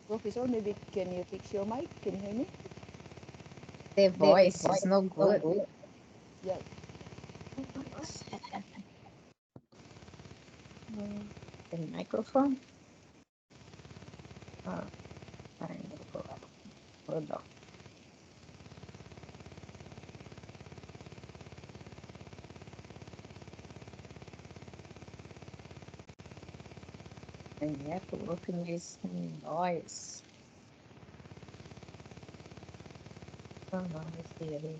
Professor, maybe can you fix your mic? Can you hear me? The voice is no good. Yeah. The microphone. Oh, hold on. I have to open this noise. Oh, no, it's really.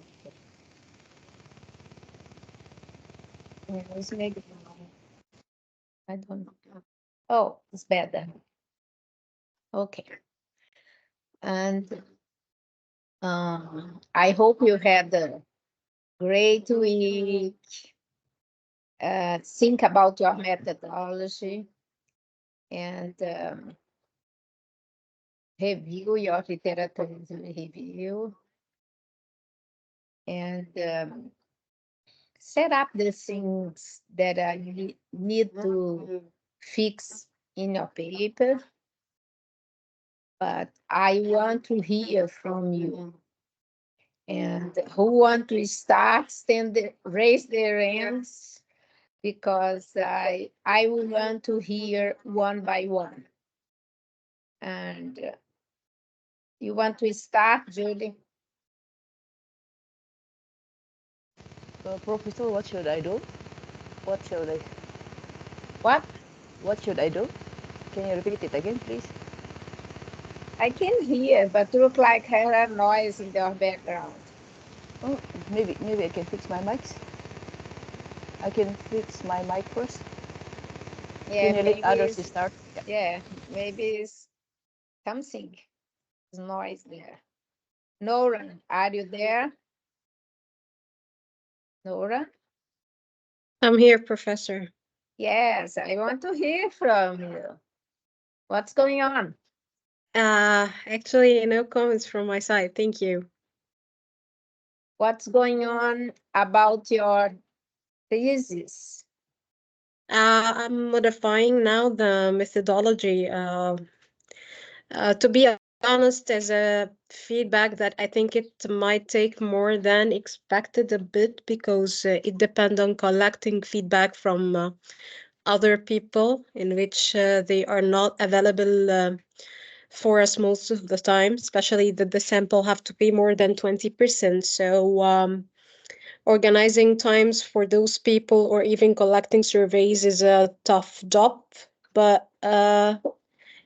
It's making. I don't know. Oh, it's better. Okay. And I hope you had a great week. Think about your methodology and review your literature review and set up the things that you need to fix in your paper. But I want to hear from you. And who want to start, raise their hands, because I want to hear one by one. And you want to start, Julie? Professor, what should I do? What should I? What? What should I do? Can you repeat it again, please? I can hear, but look like her noise in your background. Oh, maybe I can fix my mics. I can fix my mic first. Yeah, Can you let others start? Yeah, maybe it's something. There's noise there. Nora, are you there? Nora? I'm here, Professor. Yes, I want to hear from you. What's going on? Actually, no comments from my side. Thank you. What's going on about your thesis? I'm modifying now the methodology. To be honest, as a feedback that I think it might take more than expected a bit because it depends on collecting feedback from other people in which they are not available for us most of the time, especially that the sample have to be more than 20%. So organizing times for those people or even collecting surveys is a tough job. But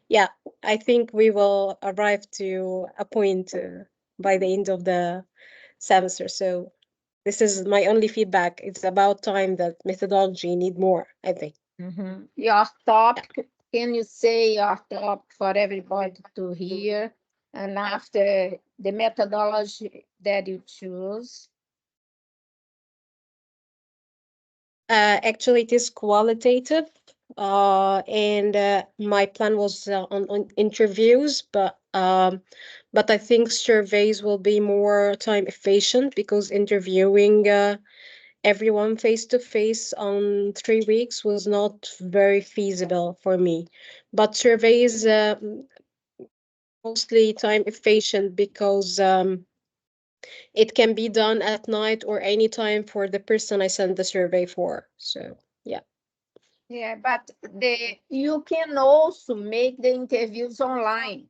yeah, I think we will arrive to a point by the end of the semester. So this is my only feedback. It's about time that methodology need more, I think. Your topic, can you say your topic for everybody to hear? And after the methodology that you choose? Actually, it is qualitative, and my plan was on interviews, but I think surveys will be more time efficient because interviewing everyone face to face on 3 weeks was not very feasible for me. But surveys mostly time efficient because it can be done at night or any time for the person I send the survey for. So yeah. Yeah, but you can also make the interviews online.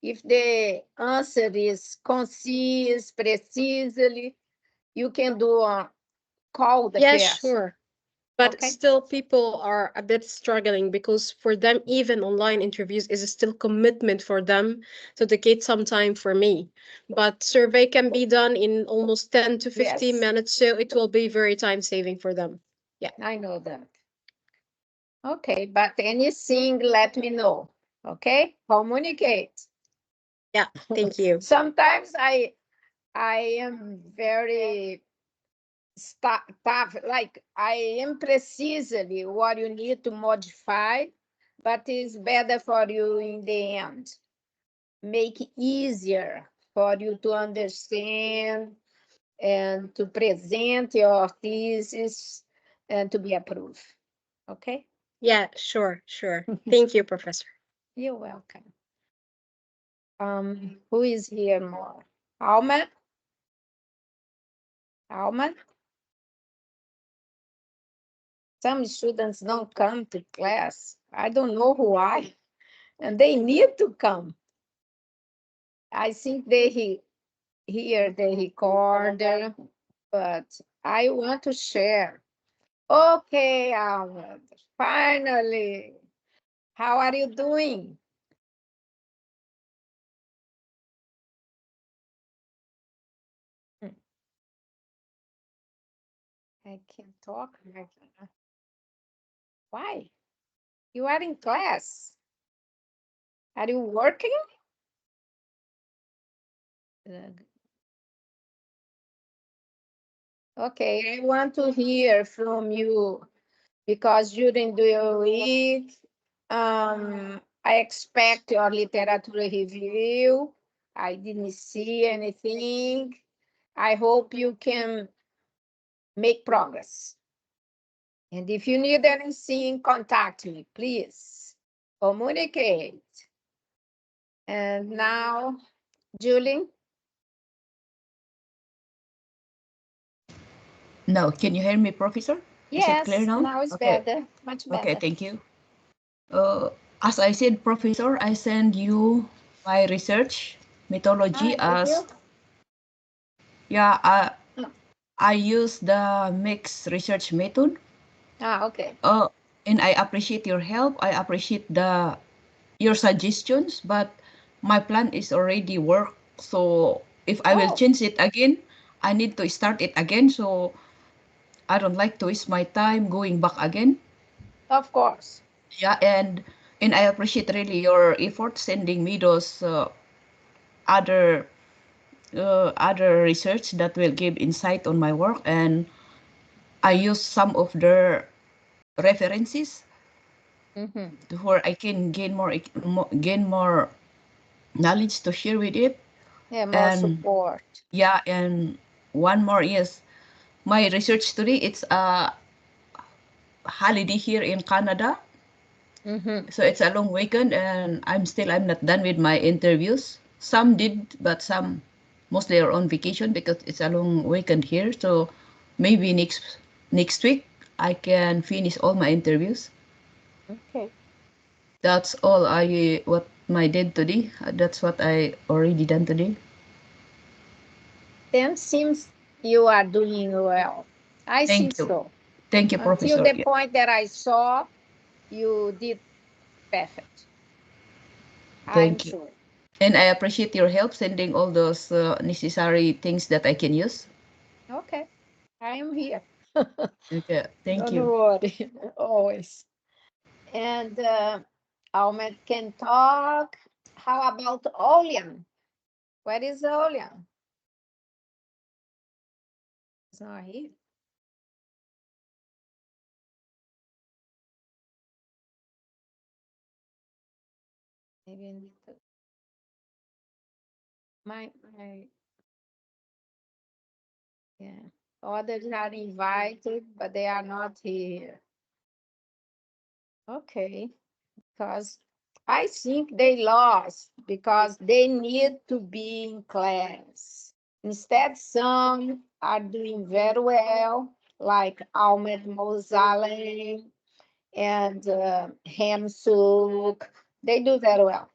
If the answer is concise, precisely, you can call the Yeah, person. sure. But Okay. still, people are a bit struggling because for them, even online interviews is still commitment for them to dedicate some time for me. But survey can be done in almost 10 to 15 Yes, minutes, so it will be very time saving for them. Yeah. I know that. Okay, but anything, let me know. Okay, communicate. Yeah. Thank you. Sometimes I am very tough, like I am precisely what you need to modify, but it's better for you in the end. Make it easier for you to understand and to present your thesis and to be approved. Okay? Yeah, sure, sure. Thank you, Professor. You're welcome. Who is here more? Alma? Alma? Some students don't come to class. I don't know why, and they need to come. I think they hear the recorder, but I want to share. Okay, Alma, finally. How are you doing? I can't talk. Why? You are in class. Are you working? Okay, I want to hear from you because during the week, I expect your literature review. I didn't see anything. I hope you can make progress. And if you need anything, contact me, please. Communicate. And now, Julie? No, can you hear me, Professor? Is it clear Yes, now? now it's Okay. better, much Okay, better. thank you. As I said, Professor, I send you my research methodology Did you? yeah, Oh. I use the mixed research method. Okay. And I appreciate your help. I appreciate your suggestions, but my plan is already work. So if I will Oh, change it again, I need to start it again. So I don't like to waste my time going back again. of course. Yeah, and I appreciate really your effort sending me those other other research that will give insight on my work, and I use some of their references Mm-hmm. where I can gain more knowledge to share with it. Yeah, more And support. yeah, and one more is my research today. It's a holiday here in Canada, Mm-hmm. so it's a long weekend, and I'm not done with my interviews. Some did, but some mostly are on vacation because it's a long weekend here. So maybe next week I can finish all my interviews. Okay. That's all I what my did today. That's what I already done today. Then seems you are doing well. I think Thank you. so. Thank you, Until Professor. the Yeah. point that I saw, you did perfect. I'm Thank you. sure. And I appreciate your help sending all those necessary things that I can use. Okay. I am here. Okay. Thank Don't you. worry. Always. And Ahmed can talk. How about Olian? Where is Olian? It's not here. Maybe I need to. My yeah. Others are invited, but they are not here. Okay. Because I think they lost because they need to be in class. Instead, some are doing very well, like Ahmed Mozalem and Hamsuk. They do very well,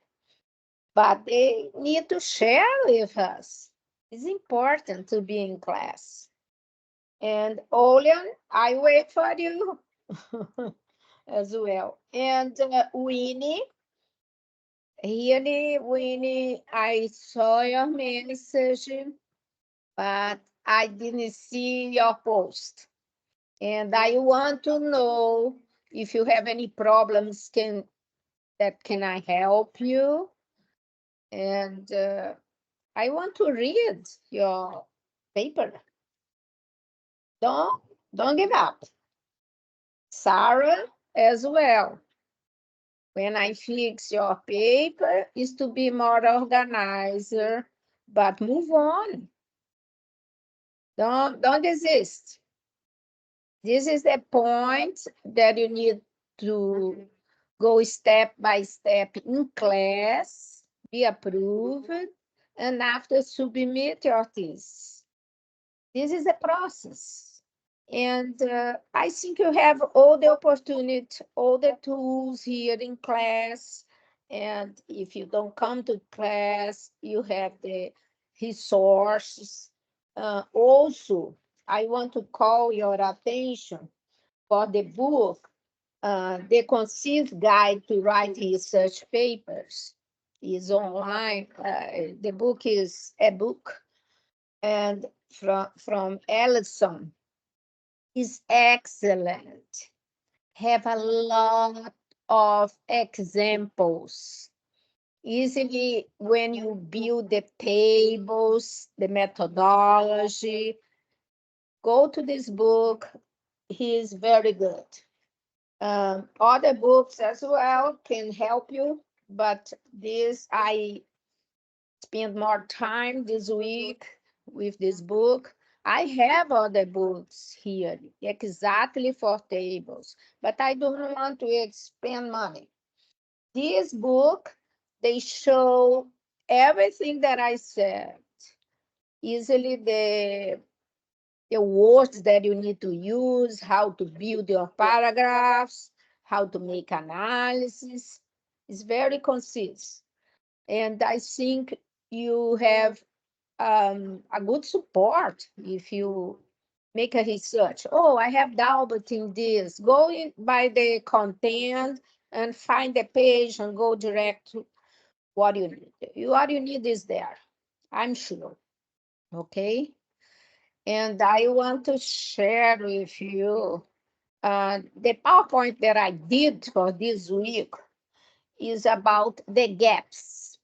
but they need to share with us. It's important to be in class. And Olian, I wait for you as well. And Winnie, really, Winnie, I saw your message, but I didn't see your post. And I want to know if you have any problems, can I help you? And I want to read your paper. Don't don't give up. Sarah as well. When I fix your paper, is to be more organizer, but move on. Don't desist. This is the point that you need to go step by step in class, be approved, and after submit your thesis. This is a process. And I think you have all the opportunity, all the tools here in class. And if you don't come to class, you have the resources. Also, I want to call your attention for the book, The Conceived Guide to Write Research Papers. Is online. The book is a book, and from Ellison is excellent. Have a lot of examples. Easily, when you build the tables, the methodology, go to this book. He is very good. Other books as well can help you, but this I spend more time this week with this book. I have other books here exactly for tables, but I don't want to expend money. This book, they show everything that I said. Easily the words that you need to use, how to build your paragraphs, how to make analysis. It's very concise. And I think you have a good support if you make a research. Oh, I have doubt in this. Go in by the content and find the page and go direct to what you need. What you need is there, I'm sure. Okay. And I want to share with you the PowerPoint that I did for this week is about the gaps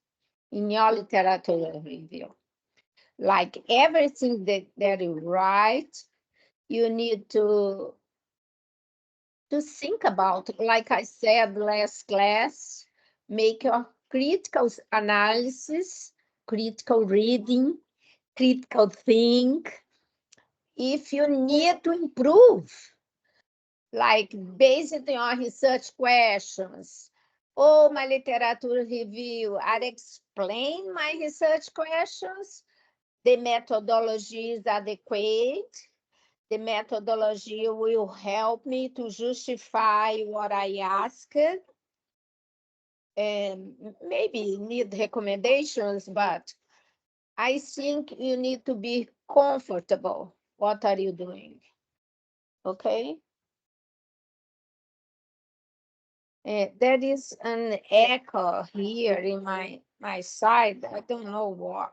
in your literature review. Like everything that you write, you need to think about, like I said last class, make your critical analysis, critical reading, critical think. If you need to improve, like based on your research questions, oh, my literature review, I explain my research questions, the methodology is adequate, the methodology will help me to justify what I asked, and maybe need recommendations, but I think you need to be comfortable. What are you doing? Okay. There is an echo here in my side. I don't know what.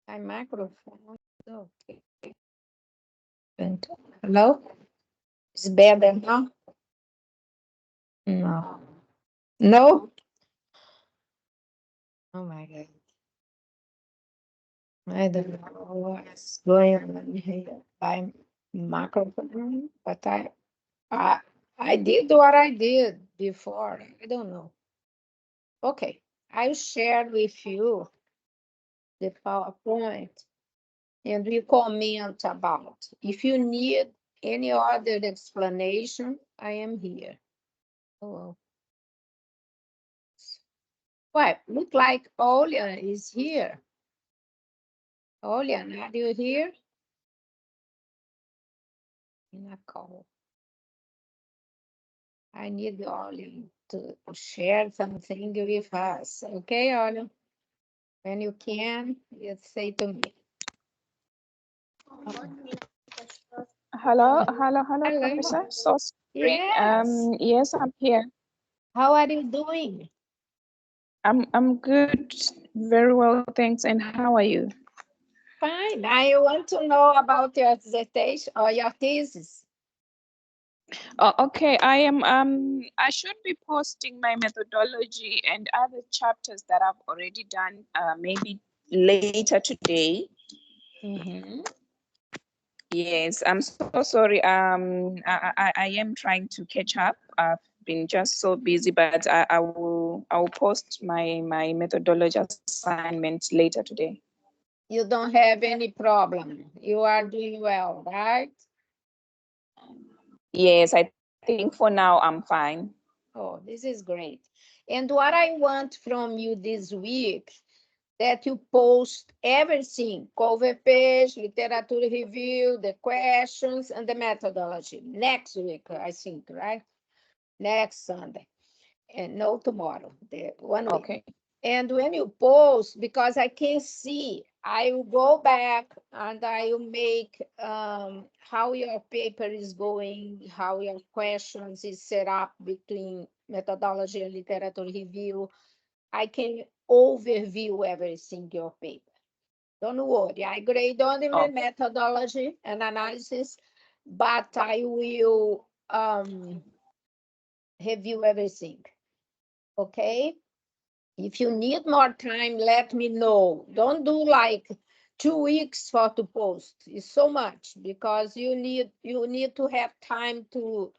My microphone. Okay. Hello? It's better now? No. No? Oh my God. I don't know what's going on here. I'm microphone, but I did what I did before. I don't know. Okay. I'll share with you the PowerPoint and we comment about. If you need any other explanation, I am here. Oh, well, look like Olya is here. Olya, are you here? In a call. I need Olya to share something with us. Okay, Olya? When you can, you say to me. Hello, Professor. Hello. So sorry. Yes. Yes, I'm here. How are you doing? I'm good, very well, thanks. And how are you? Fine. I want to know about your dissertation or your thesis. Oh, okay. I should be posting my methodology and other chapters that I've already done, maybe later today. Mm-hmm. Yes, I'm so sorry. I am trying to catch up. I've been just so busy, but I will post my methodology assignment later today. You don't have any problem. You are doing well, right? Yes, I think for now I'm fine. Oh, this is great. And what I want from you this week, that you post everything, cover page, literature review, the questions, and the methodology. Next week, I think, right? Next Sunday. And no tomorrow, the 1 week. Okay. And when you post, because I can see, I will go back and I will make how your paper is going, how your questions is set up between methodology and literature review. I can overview everything your paper. Don't worry, I grade only the Oh, methodology and analysis, but I will review everything. Okay? If you need more time, let me know. Don't do like 2 weeks for to post. It's so much because you need to have time to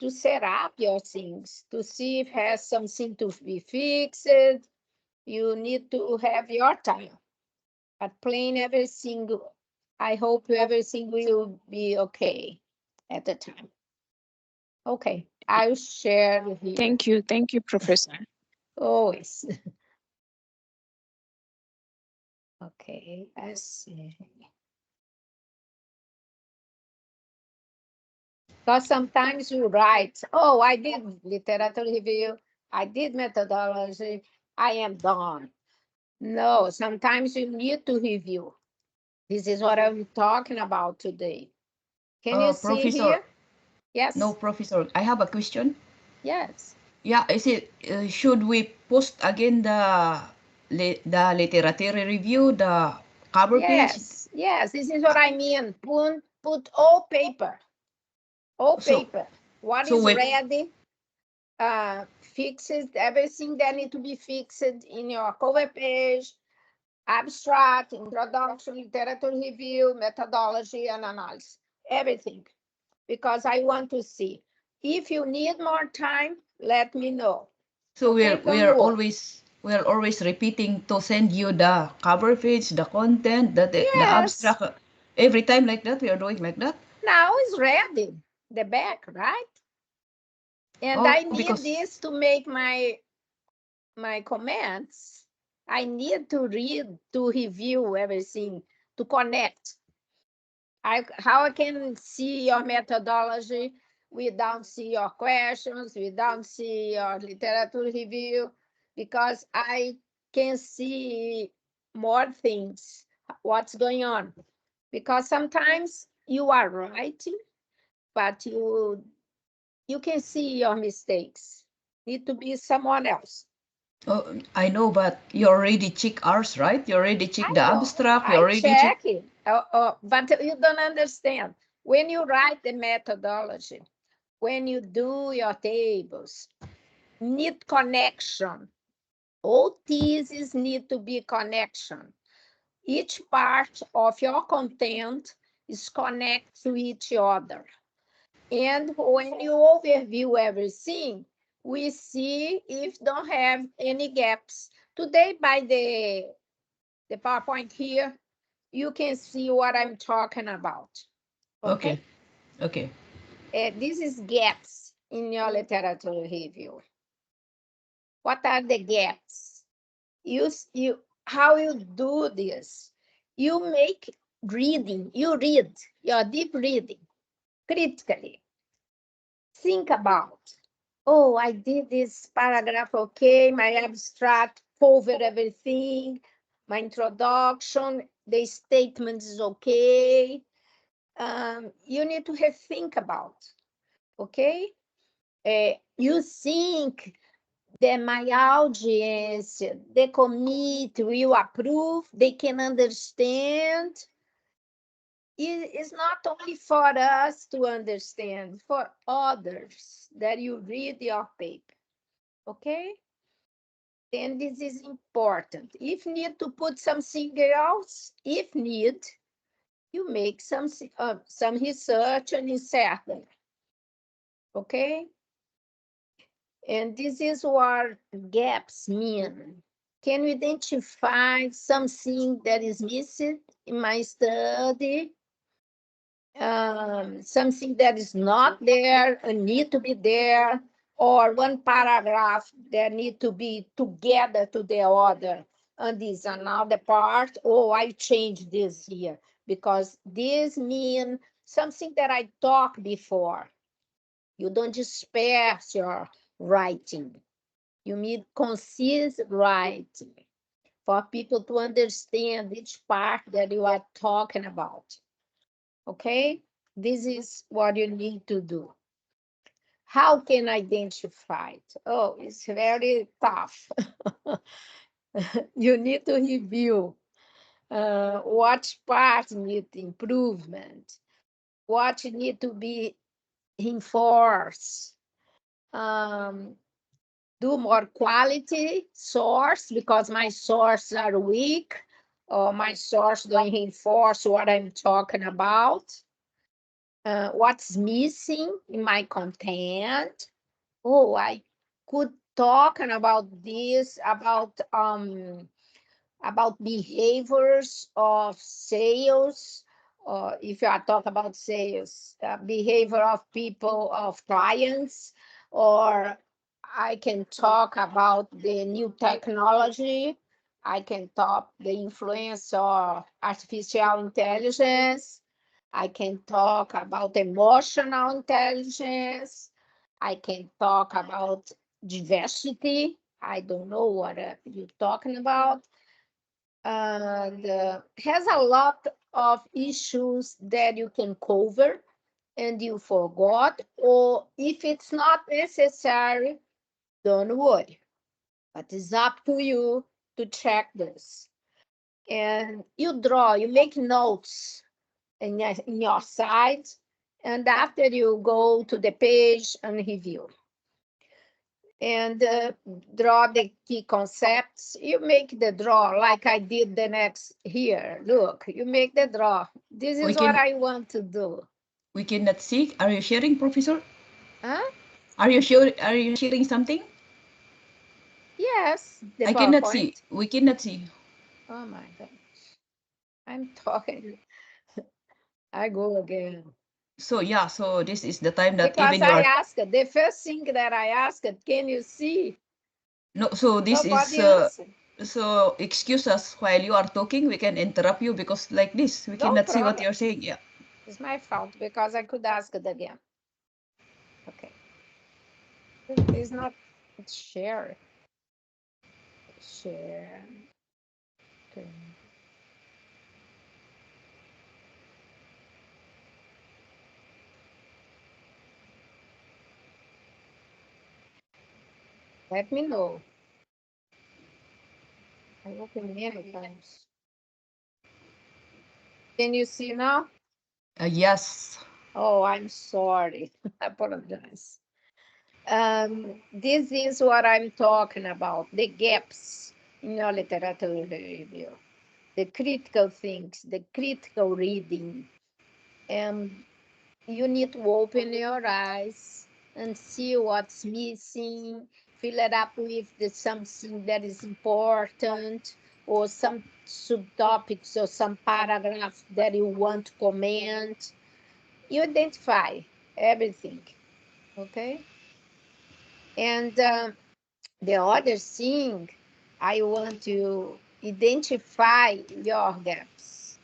set up your things, to see if has something to be fixed. You need to have your time. But plain everything, I hope everything will be okay at the time. Okay, I'll share here. thank you, Professor. Always. Okay, let's see. Because sometimes you write, oh, I did literature review, I did methodology, I am done. No, sometimes you need to review. This is what I'm talking about today. Can you see Professor, here? no, Yes, Professor, I have a question. yes, Yeah, is it, should we post again the literature review, the cover page? yes, yes. This is what I mean. Put all paper, all So, paper. What so is we, ready? Fixes everything that need to be fixed in your cover page, abstract, introduction, literature review, methodology, and analysis, everything, because I want to see. If you need more time, let me know. so Okay, we don't are worry. always repeating to send you the cover page, the content, the Yes, abstract. Every time like that, we are doing like that. now it's ready, the back, right? And Oh, I need because this to make my comments. I need to read, to review everything, to connect. How I can see your methodology without see your questions, without see your literature review, because I can see more things, what's going on. Because sometimes you are writing, but you can see your mistakes. Need to be someone else. oh, I know, but you already check ours, right? You already check I the know, abstract. You I already check. check it, but you don't understand. When you write the methodology, when you do your tables, need connection. All theses need to be connection. Each part of your content is connected to each other. And when you overview everything, we see if don't have any gaps. Today, by the PowerPoint here, you can see what I'm talking about. Okay? Okay, okay. This is gaps in your literature review. What are the gaps? How you do this? You make reading, you read your deep reading critically. Think about, oh, I did this paragraph, okay, my abstract covered everything, my introduction, the statement is okay. You need to have think about, okay? You think that my audience, the committee will approve, they can understand. It's not only for us to understand, for others that you read your paper, okay? Then this is important. If need to put something else, if need, you make some research and insert them, okay? And this is what gaps mean. Can you identify something that is missing in my study? Something that is not there and need to be there, or one paragraph that need to be together to the other, and this another part, oh, I changed this here, because this means something that I talked before. You don't disperse your writing. You need concise writing for people to understand each part that you are talking about. Okay? This is what you need to do. How can I identify it? Oh, it's very tough. You need to review what parts need improvement, what need to be enforced. Do more quality source, because my sources are weak, or my source don't reinforce what I'm talking about. What's missing in my content? Oh, I could talking about this, about behaviors of sales, or if you are talking about sales, behavior of people, of clients, or I can talk about the new technology. I can talk the influence of artificial intelligence. I can talk about emotional intelligence. I can talk about diversity. I don't know what you're talking about. And has a lot of issues that you can cover and you forgot, or if it's not necessary, don't worry. But it's up to you to check this. And you draw, you make notes in your side, and after you go to the page and review. And draw the key concepts. You make the draw like I did the next here. Look, you make the draw. This is what I want to do. We cannot see. Are you sharing, Professor? Huh? Are you sure? Are you sharing something? Yes, the I PowerPoint. cannot see. We cannot see. Oh my gosh. I'm talking. I go again. So yeah, so this is the time that Because even you I are asked, the first thing that I asked, can you see? no. So this is Nobody answered. so excuse us while you are talking. We can interrupt you because like this we No cannot see what problem. you're saying. Yeah. It's my fault because I could ask it again. Okay. It's not share. Share. Okay. Let me know. I open many times. Can you see now? Yes. Oh, I'm sorry. I apologize. This is what I'm talking about, the gaps in your literature review, the critical things, the critical reading. And you need to open your eyes and see what's missing, fill it up with something that is important, or some subtopics or some paragraph that you want to comment. You identify everything, okay? And the other thing, I want to identify your gaps.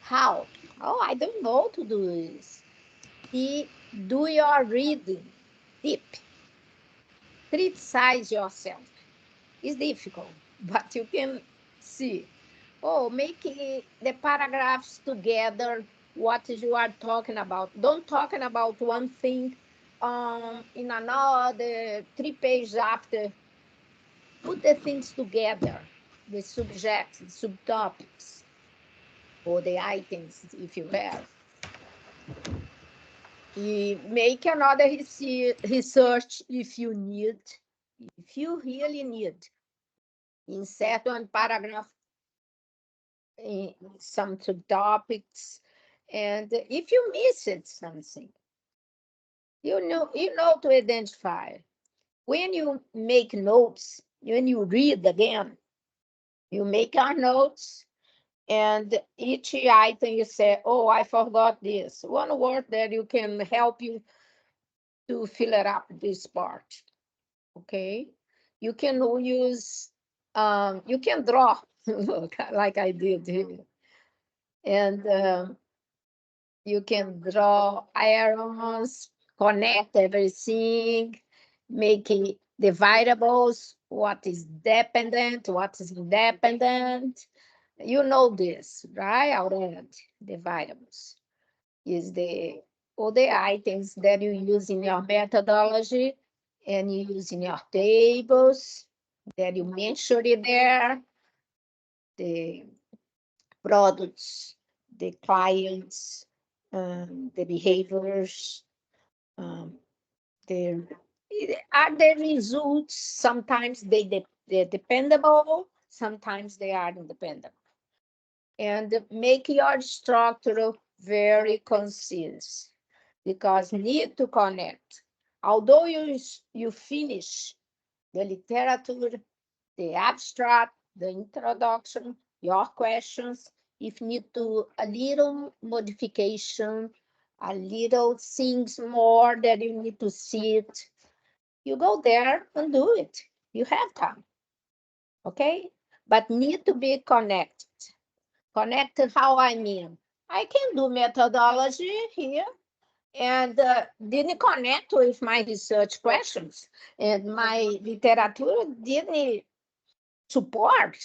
How? Oh, I don't know to do this. Do your reading deep. Criticize yourself. It's difficult, but you can see. Oh, make the paragraphs together, what you are talking about. Don't talking about one thing in another 3 pages after. Put the things together, the subjects, the subtopics, or the items if you have. You make another research if you need, if you really need. Insert one paragraph in some subtopics, and if you missed something, you know to identify. When you make notes, when you read again, You make your notes, and each item you say, oh, I forgot this. One word that you can help you to fill it up this part. Okay. You can use, you can draw, look, like I did here. And you can draw arrows, connect everything, making the variables, what is dependent, what is independent. You know this, right? Already, the variables is the all the items that you use in your methodology and you use in your tables that you mentioned it there, the products, the clients, the behaviors, um, the are the results. Sometimes they're dependable, sometimes they are independent. And make your structure very concise because need to connect. Although you finish the literature, the abstract, the introduction, your questions, if need to a little modification, a little things more that you need to see it, you go there and do it. You have time, okay? But need to be connected. Connected, how I mean? I can do methodology here and didn't connect with my research questions and my literature didn't support,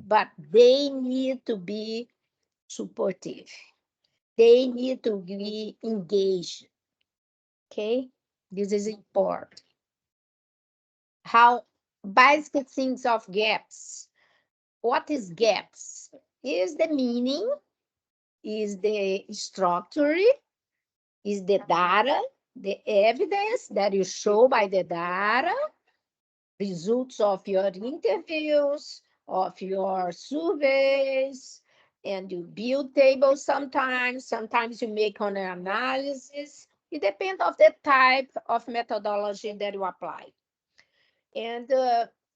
but they need to be supportive. They need to be engaged. Okay, this is important. How basic things of gaps. What is gaps? Is the meaning, is the structure, is the data, the evidence that you show by the data, results of your interviews, of your surveys, and you build tables sometimes. Sometimes you make an analysis. It depends of the type of methodology that you apply. And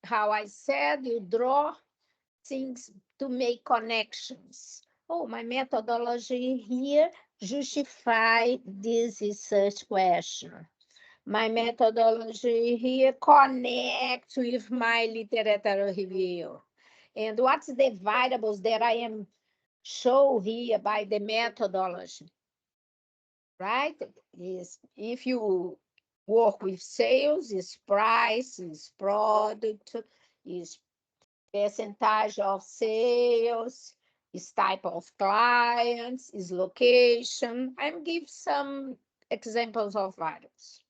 how I said, you draw things to make connections. Oh, my methodology here justify this research question. My methodology here connects with my literature review. And what's the variables that I am show here by the methodology, right? Is if you work with sales, is price, is product, is percentage of sales, is type of clients, is location. I'm give some examples of variables.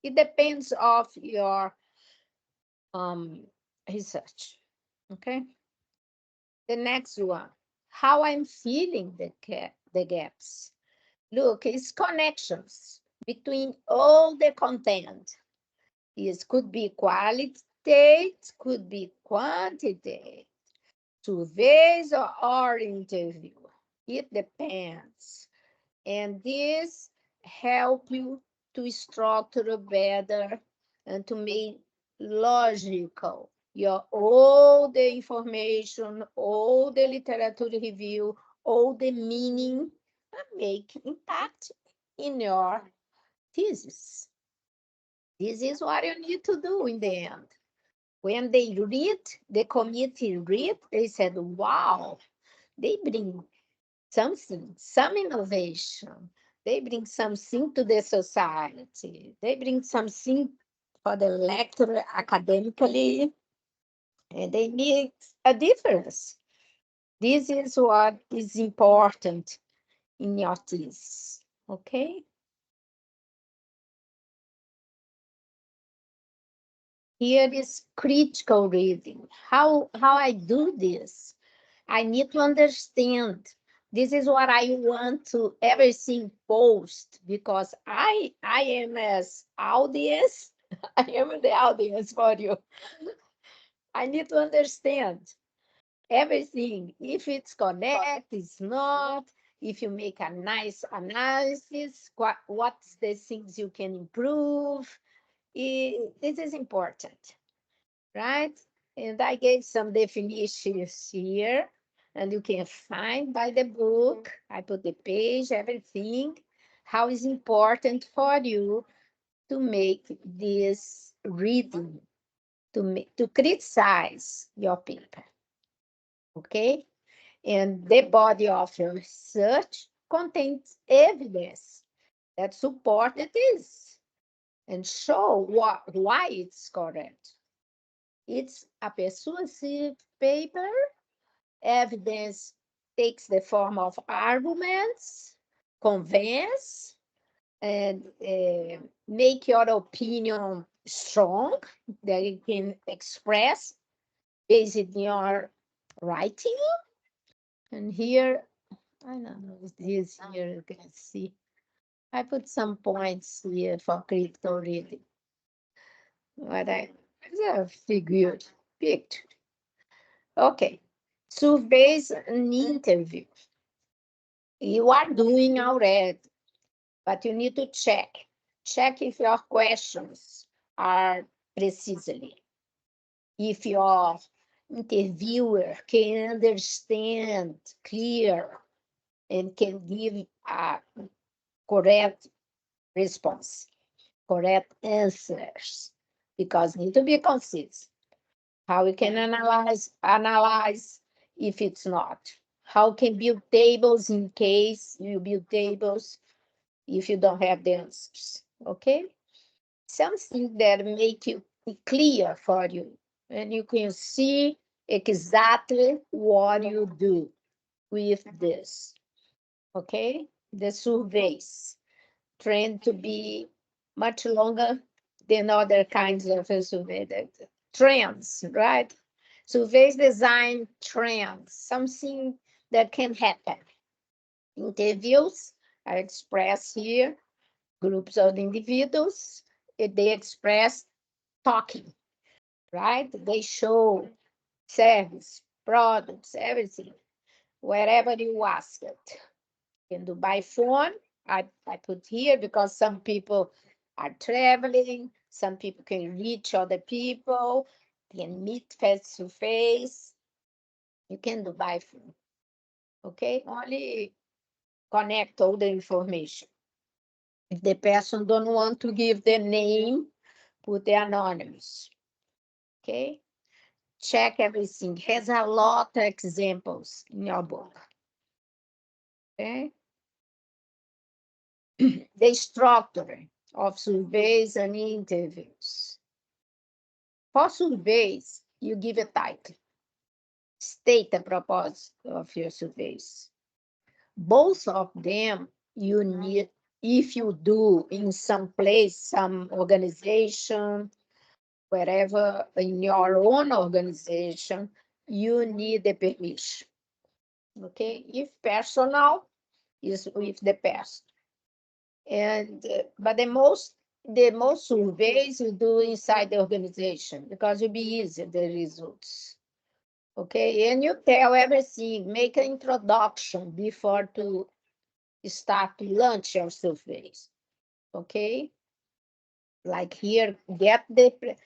It depends of your research. Okay. The next one, how I'm feeling the gaps. Look, it's connections between all the content. It could be quality, could be quantity, surveys or interview. It depends. And this help you to structure better and to make logical your all the information, all the literature review, all the meaning make impact in your thesis. This is what you need to do in the end. When they read, the committee read, they said, wow, they bring something, some innovation. They bring something to the society. They bring something for the lecturer academically, and they make a difference. This is what is important in your thesis, okay? Here is critical reading. How I do this? I need to understand. This is what I want to everything post because I am as audience. I am the audience for you. I need to understand everything. If it's connect, it's not. If you make a nice analysis, what's the things you can improve? This is important, right? And I gave some definitions here, and you can find by the book. I put the page, everything, how is important for you to make this reading, to criticize your paper, okay? And the body of your research contains evidence that support this and show why it's correct. It's a persuasive paper. Evidence takes the form of arguments, convince, and make your opinion strong, that you can express based in your writing. And here, I don't know if this here you can see. I put some points here for critical reading. What it's a figure picture. Okay. Surveys an interview. You are doing already, but you need to check. Check if your questions are precisely. If your interviewer can understand clear and can give a correct response, correct answers, because need to be concise. How we can analyze if it's not. How can build tables in case you build tables if you don't have the answers, okay? Something that make it clear for you, and you can see exactly what you do with this, okay? The surveys tend to be much longer than other kinds of survey trends, right? Surveys design trends, something that can happen. Interviews are expressed here, groups of individuals, they express talking, right? They show service, products, everything, wherever you ask it. You can do by phone. I put here because some people are traveling, some people can reach other people, can meet face to face. You can do by phone, okay? Only connect all the information. If the person don't want to give their name, put the anonymous, okay? Check everything. Has a lot of examples in your book, okay? The structure of surveys and interviews. For surveys, you give a title. State the purpose of your surveys. Both of them you need, if you do in some place, some organization, wherever in your own organization, you need the permission. Okay, if personal is with the person. And but the most surveys you do inside the organization because it'll be easy the results. Okay, and you tell everything, make an introduction before to start to launch your surveys. Okay, like here, get the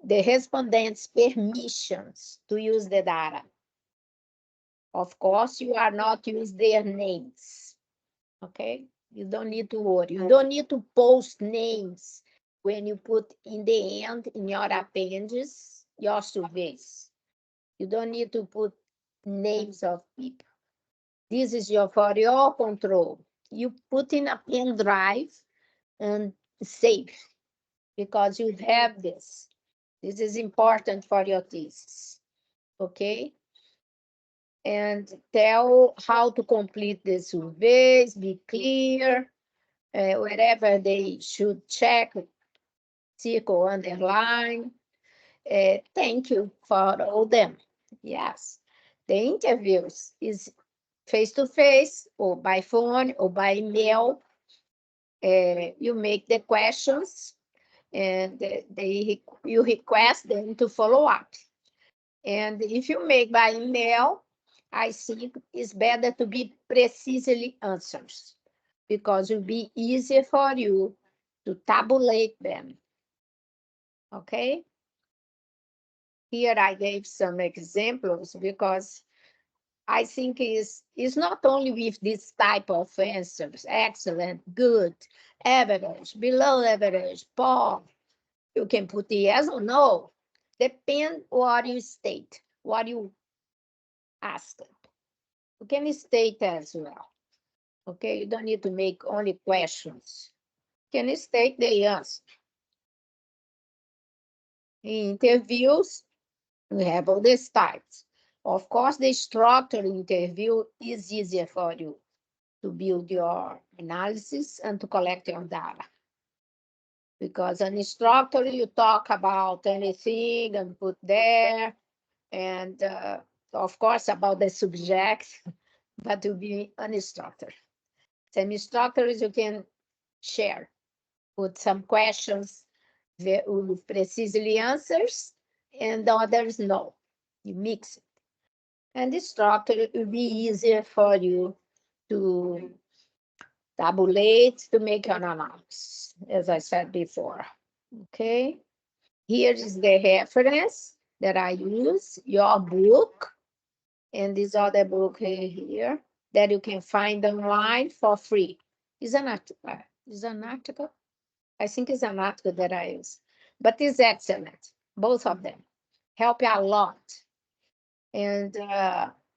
respondents' permissions to use the data. Of course, you are not use their names. Okay, you don't need to worry. You don't need to post names when you put in the end in your appendices your surveys. You don't need to put names of people. This is for your control. You put in a pen drive and save because you have this. This is important for your thesis. Okay? And tell how to complete the surveys, be clear, wherever they should check, circle, underline. Thank you for all them. Yes. The interviews is face-to-face or by phone or by email. You make the questions and you request them to follow up. And if you make by email, I think it's better to be precisely answers because it will be easier for you to tabulate them. Okay? Here I gave some examples because I think is not only with this type of answers, excellent, good, average, below average, poor. You can put yes or no. Depend what you state, what you ask. You can state as well. Okay, you don't need to make only questions. You can state the answer. In interviews, we have all these types. Of course, the structured interview is easier for you to build your analysis and to collect your data. Because an instructor, you talk about anything and put there, and of course about the subject, but to be an instructor. Some instructors you can share, put some questions with precisely answers, and others no. You mix it. And the structure will be easier for you to tabulate, to make an analysis, as I said before. Okay, here is the reference that I use, your book, and this other book here that you can find online for free. It's an article. It's an article. I think it's an article that I use, but it's excellent. Both of them help you a lot, and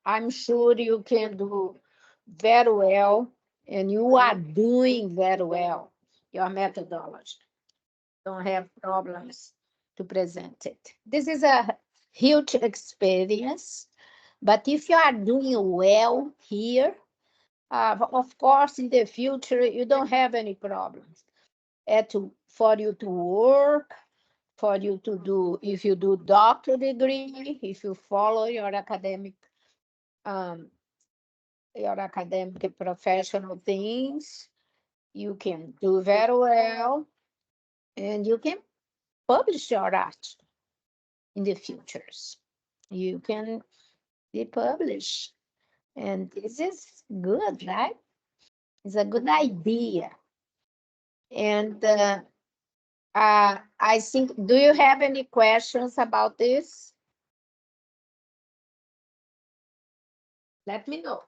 I'm sure you can do very well, and you are doing very well. Your methodology. Don't have problems to present it. This is a huge experience, but if you are doing well here, of course, in the future, you don't have any problems. For you to work, for you to do, if you do doctor degree, if you follow um, your academic professional things, you can do very well, and you can publish your art in the futures. You can be published. And this is good, right? It's a good idea. And I think, do you have any questions about this? Let me know.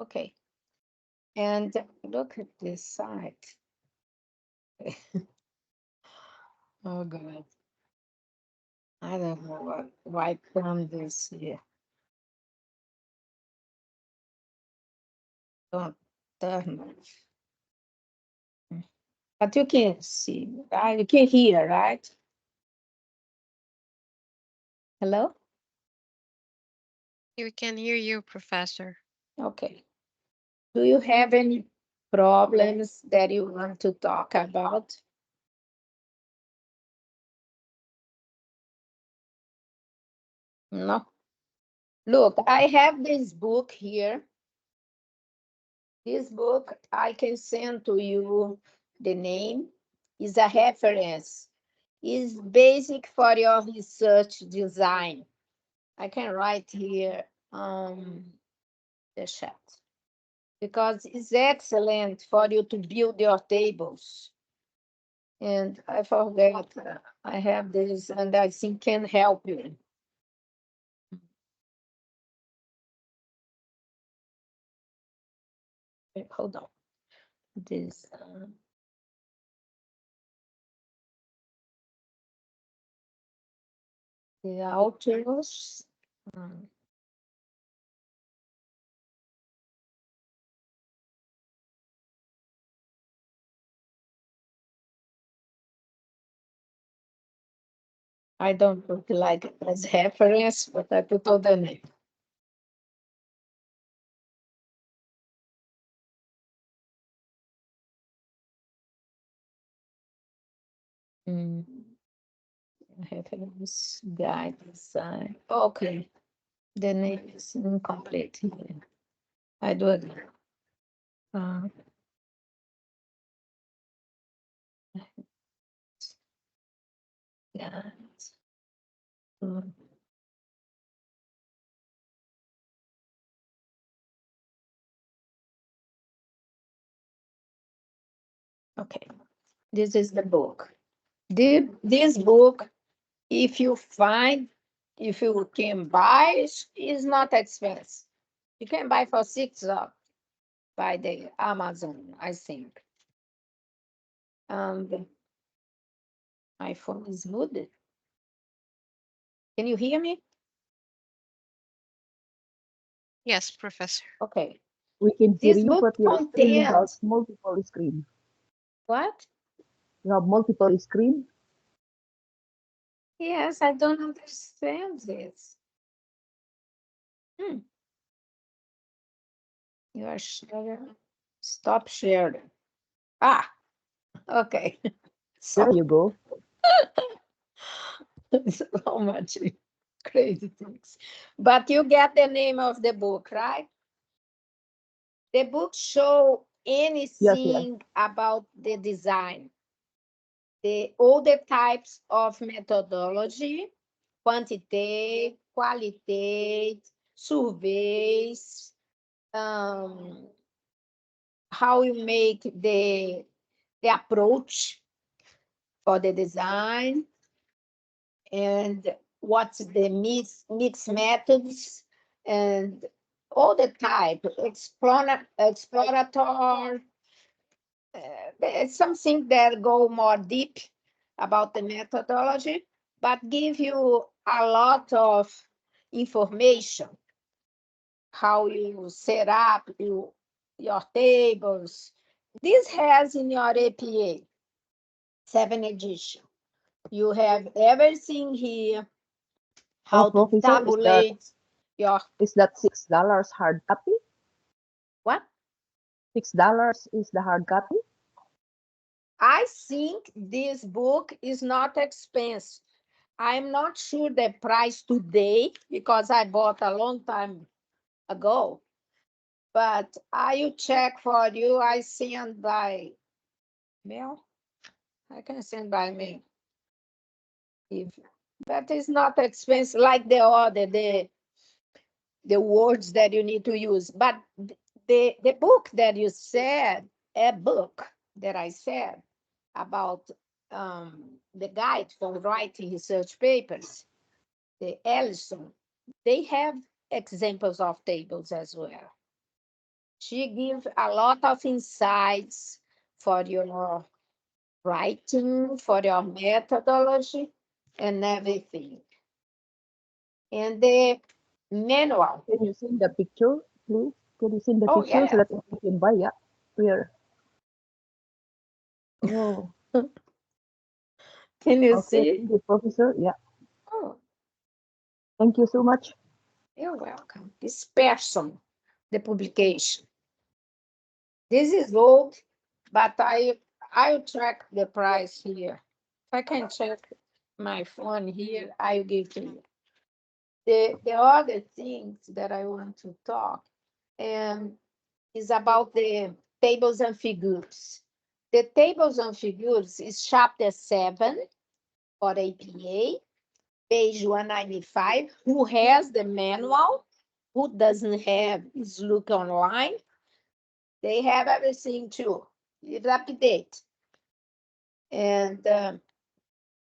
Okay. And look at this side. Oh, God. I don't know why come this here. Don't turn much. But you can see, right? You can hear, right? Hello? We can hear you, Professor. Okay. Do you have any problems that you want to talk about? No. Look, I have this book here. This book, I can send to you the name. Is a reference. Is basic for your research design. I can write here the chat because it's excellent for you to build your tables. And I forgot, I have this, and I think can help you. Wait, hold on. This the authors. I don't put like as reference, but I put all the name. Reference guide design. Okay, the name is incomplete here. I do again. Uh, Yeah. Mm. Okay, this is the book. This book, if you can buy, is not expensive. You can buy for $6 by the Amazon, I think. And my phone is muted. Can you hear me? Yes, Professor. Okay. We can hear This you, book but your screen has contains multiple screen. what? You have multiple screen. Yes, I don't understand this. You are sharing. Stop sharing. Ah, okay. There So, you go. so much crazy things. But you get the name of the book, right? The book show Yes, yes. anything about the design, all the types of methodology, quantitative, qualitative, surveys, um, how you make the approach for the design, and what's the mix methods, and all the type, explorator, it's something that go more deep about the methodology, but give you a lot of information, how you set up your tables. This has in your APA 7 edition. You have everything here, Oh, how to Professor, tabulate your is that $6 hard copy? what? $6 is the hard copy. I think this book is not expensive. I'm not sure the price today because I bought a long time ago, but I will check for you. I send by mail. I can send by mail. If that is not expensive like the other, the words that you need to use. But the book that you said, a book that I said about the guide for writing research papers, the Ellison, they have examples of tables as well. She gives a lot of insights for your writing, for your methodology, and everything. And the manual. Can you send the picture, please? Can you send the Oh, picture so yeah. that we can buy? Yeah. Where? Oh, Can you okay. see? Thank you, Professor. Yeah. Oh, Thank you so much. you're welcome. This person, the publication. This is old, but I'll track the price here. If I can check my phone here, I'll give to you. The other things that I want to talk is about the tables and figures. The tables and figures is chapter 7 for APA, page 195. Who has the manual? Who doesn't have is look online. They have everything too. It's update. And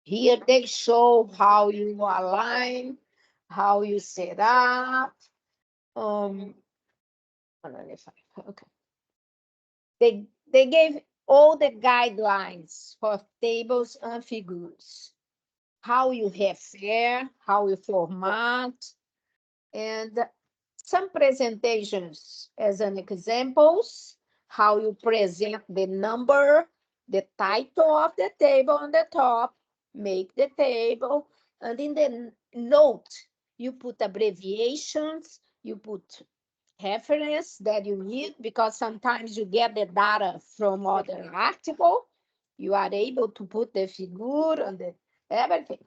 here they show how you align, how you set up. 195. Okay. They gave all the guidelines for tables and figures, how you refer, how you format, and some presentations as an examples, how you present the number, the title of the table on the top, make the table, and in the note, you put abbreviations, you put reference that you need, because sometimes you get the data from other article. You are able to put the figure and everything.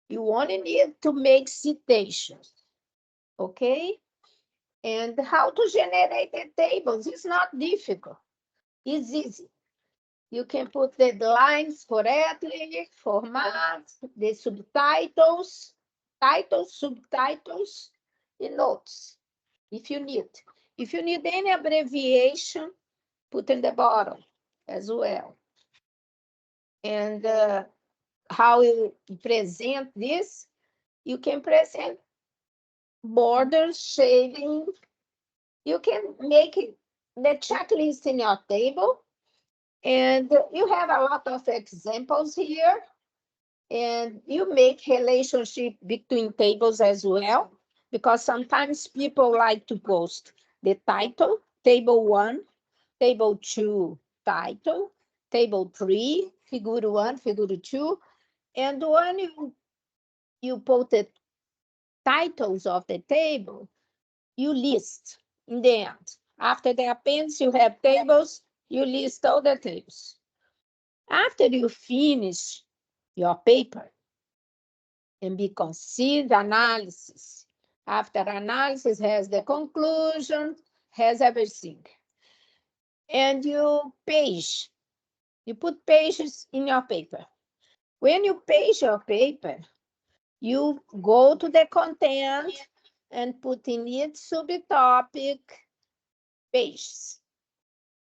You only need to make citations, okay? And how to generate the tables is not difficult. It's easy. You can put the lines correctly, format, the subtitles, titles, subtitles, the notes, if you need. If you need any abbreviation, put in the bottom as well. And how you present this, you can present borders, shading. You can make the checklist in your table. And you have a lot of examples here. And you make relationship between tables as well, because sometimes people like to post the title, table 1, table 2, title, table 3, figure 1, figure 2. And when you put the titles of the table, you list in the end. After the appendix, you have tables, you list all the tables. After you finish your paper, and be conceived analysis. After analysis has the conclusion, has everything. And you put pages in your paper. When you page your paper, you go to the content and put in each subtopic pages.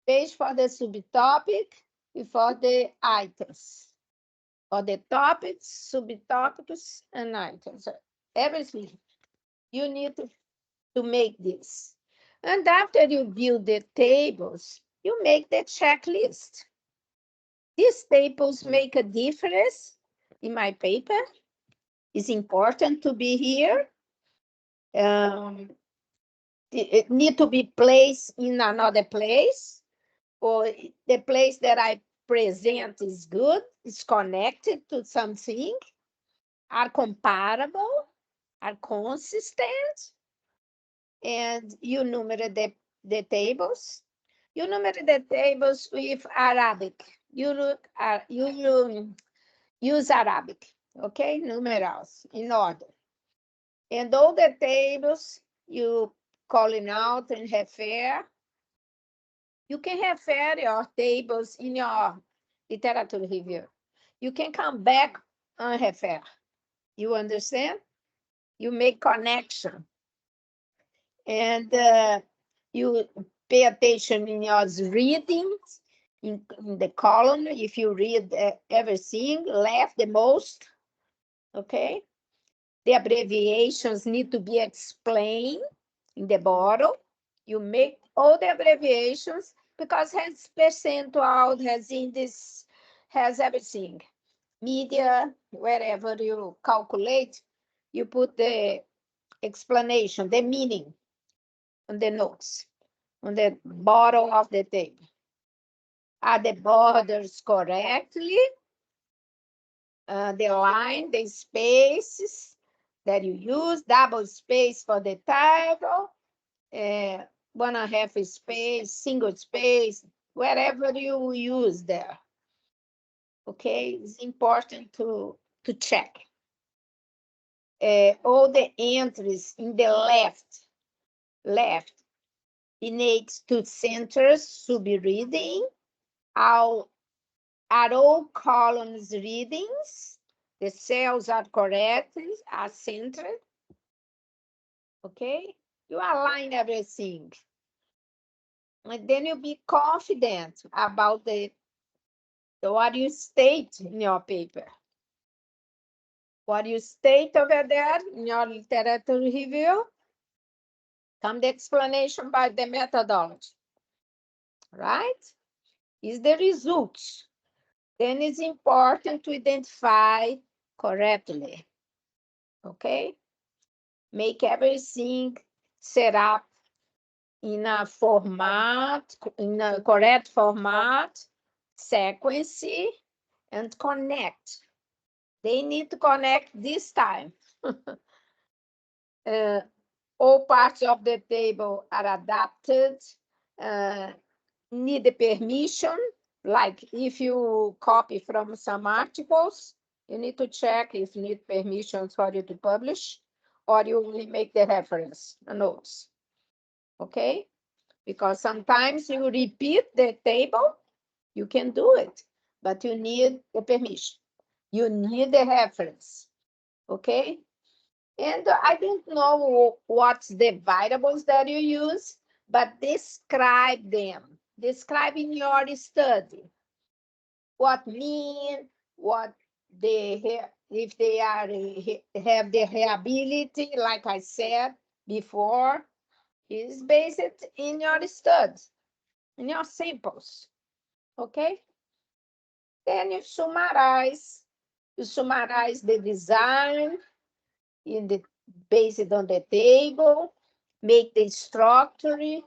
Page for the subtopic and for the items. For the topics, subtopics, and items. Everything. You need to make this. And after you build the tables, you make the checklist. These tables make a difference in my paper. It's important to be here. It need to be placed in another place, or the place that I present is good, it's connected to something, are comparable, are consistent, and you numerate the tables. You numerate the tables with Arabic. You use Arabic, okay? Numerals in order. And all the tables you calling out and refer. You can refer your tables in your literature review. You can come back and refer. You understand? You make connection. And you pay attention in your readings, in the column, if you read everything, left the most, okay? The abbreviations need to be explained in the bottom. You make all the abbreviations because has percentual, has index, has everything. Media, wherever you calculate, you put the explanation, the meaning on the notes, on the bottom of the table. Are the borders correctly? The line, the spaces that you use, double space for the title, 1.5 space, single space, wherever you use there. Okay, it's important to check. All the entries in the left, innate to centers should be reading. Are all columns readings? The cells are correct, are centered. Okay, you align everything. And then you be confident about what you state in your paper. What you state over there in your literature review, come the explanation by the methodology, right? Is the results. Then it's important to identify correctly, okay? Make everything set up in a format, in a correct format, sequence, and connect. They need to connect this time. All parts of the table are adapted, need the permission, like if you copy from some articles, you need to check if you need permissions for you to publish, or you only make the reference notes, okay? Because sometimes you repeat the table You can do it, but you need the permission. You need the reference, okay? And I don't know what's the variables that you use, but describe them. Describe in your study what mean, what they have, if they are have the reliability, like I said before, is based in your studies, in your samples, okay? Then you summarize the design in the based on the table, make the structure,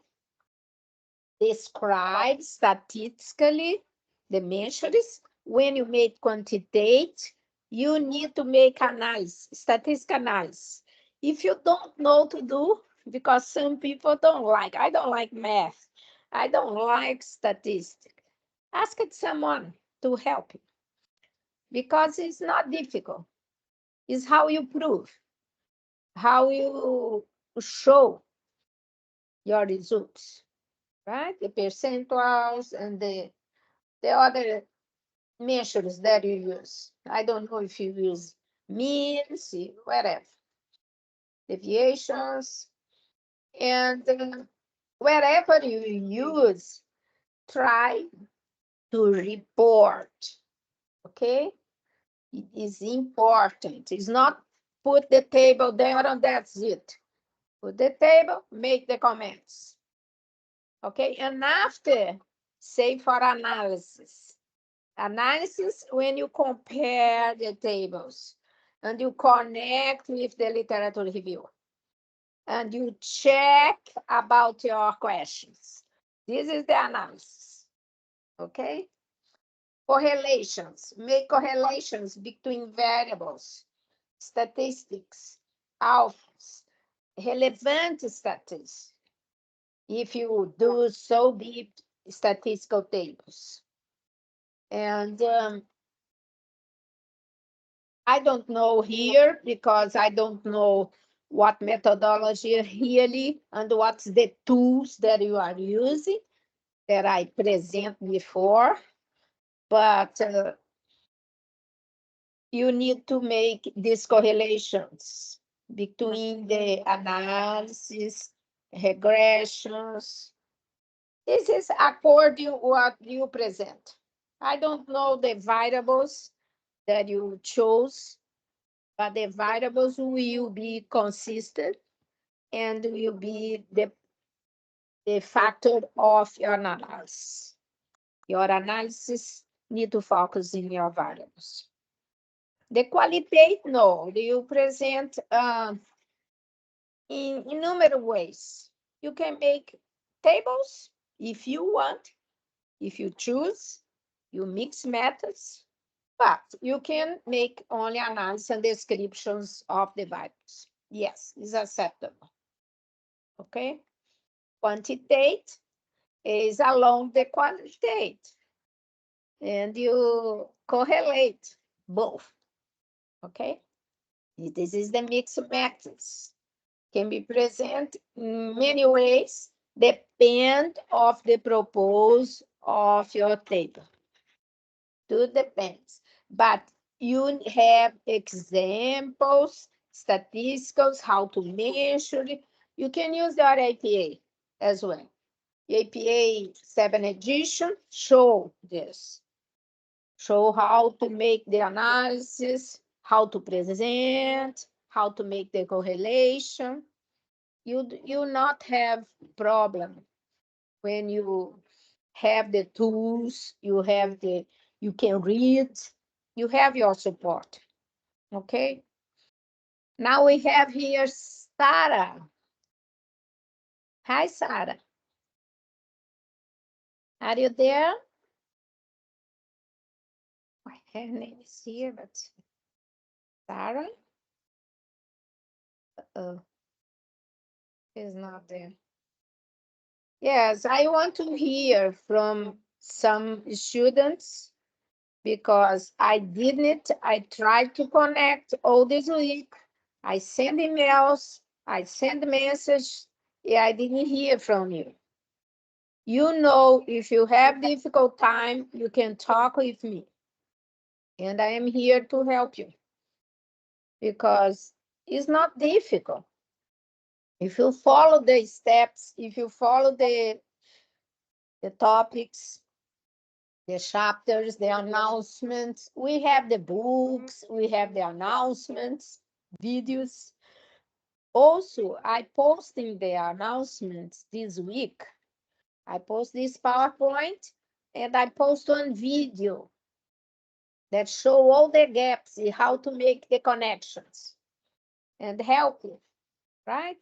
describe statistically the measures. When you make quantitate, you need to make analysis, statistical analysis. If you don't know to do, because some people don't like, I don't like math, I don't like statistics, ask someone to help you, because it's not difficult. It's how you prove, how you show your results, right? The percentiles and the other measures that you use. I don't know if you use means, whatever, deviations, and wherever you use, try to report, okay? It is important. It's not put the table there and that's it. Put the table, make the comments, okay? And after, say for analysis. Analysis when you compare the tables and you connect with the literature review and you check about your questions. This is the analysis, okay? Correlations, make correlations between variables, statistics, alphas, relevant statistics, if you do so deep statistical tables. And I don't know here because I don't know what methodology really and what's the tools that you are using that I present before, but you need to make these correlations between the analysis, regressions. This is according to what you present. I don't know the variables that you chose, but the variables will be consistent and will be the factor of your analysis. Your analysis need to focus in your variables. The qualitative, no, you present in numerous ways. You can make tables if you want, if you choose, you mix methods, but you can make only analysis and descriptions of the variables. Yes, it's acceptable. Okay? Quantitate is along the quantitate, and you correlate both. Okay? This is the mixed methods. Can be present in many ways, depend of the purpose of your table. It depends. But you have examples, statisticals, how to measure. You can use your APA as well. APA 7 edition show this. Show how to make the analysis, how to present, how to make the correlation. You not have problem when you have the tools, you can read, you have your support. Okay. Now we have here Sarah. Hi, Sarah. Are you there? Her name is here, but Sarah? Is not there. Yes, I want to hear from some students because I didn't. I tried to connect all this week. I send emails, I send messages. Yeah, I didn't hear from you. You know, if you have difficult time, you can talk with me. And I am here to help you because it's not difficult. If you follow the steps, if you follow the topics, the chapters, the announcements, we have the books, we have the announcements, videos. Also, I posting the announcements this week. I post this PowerPoint and I post one video that show all the gaps in how to make the connections and help you, right?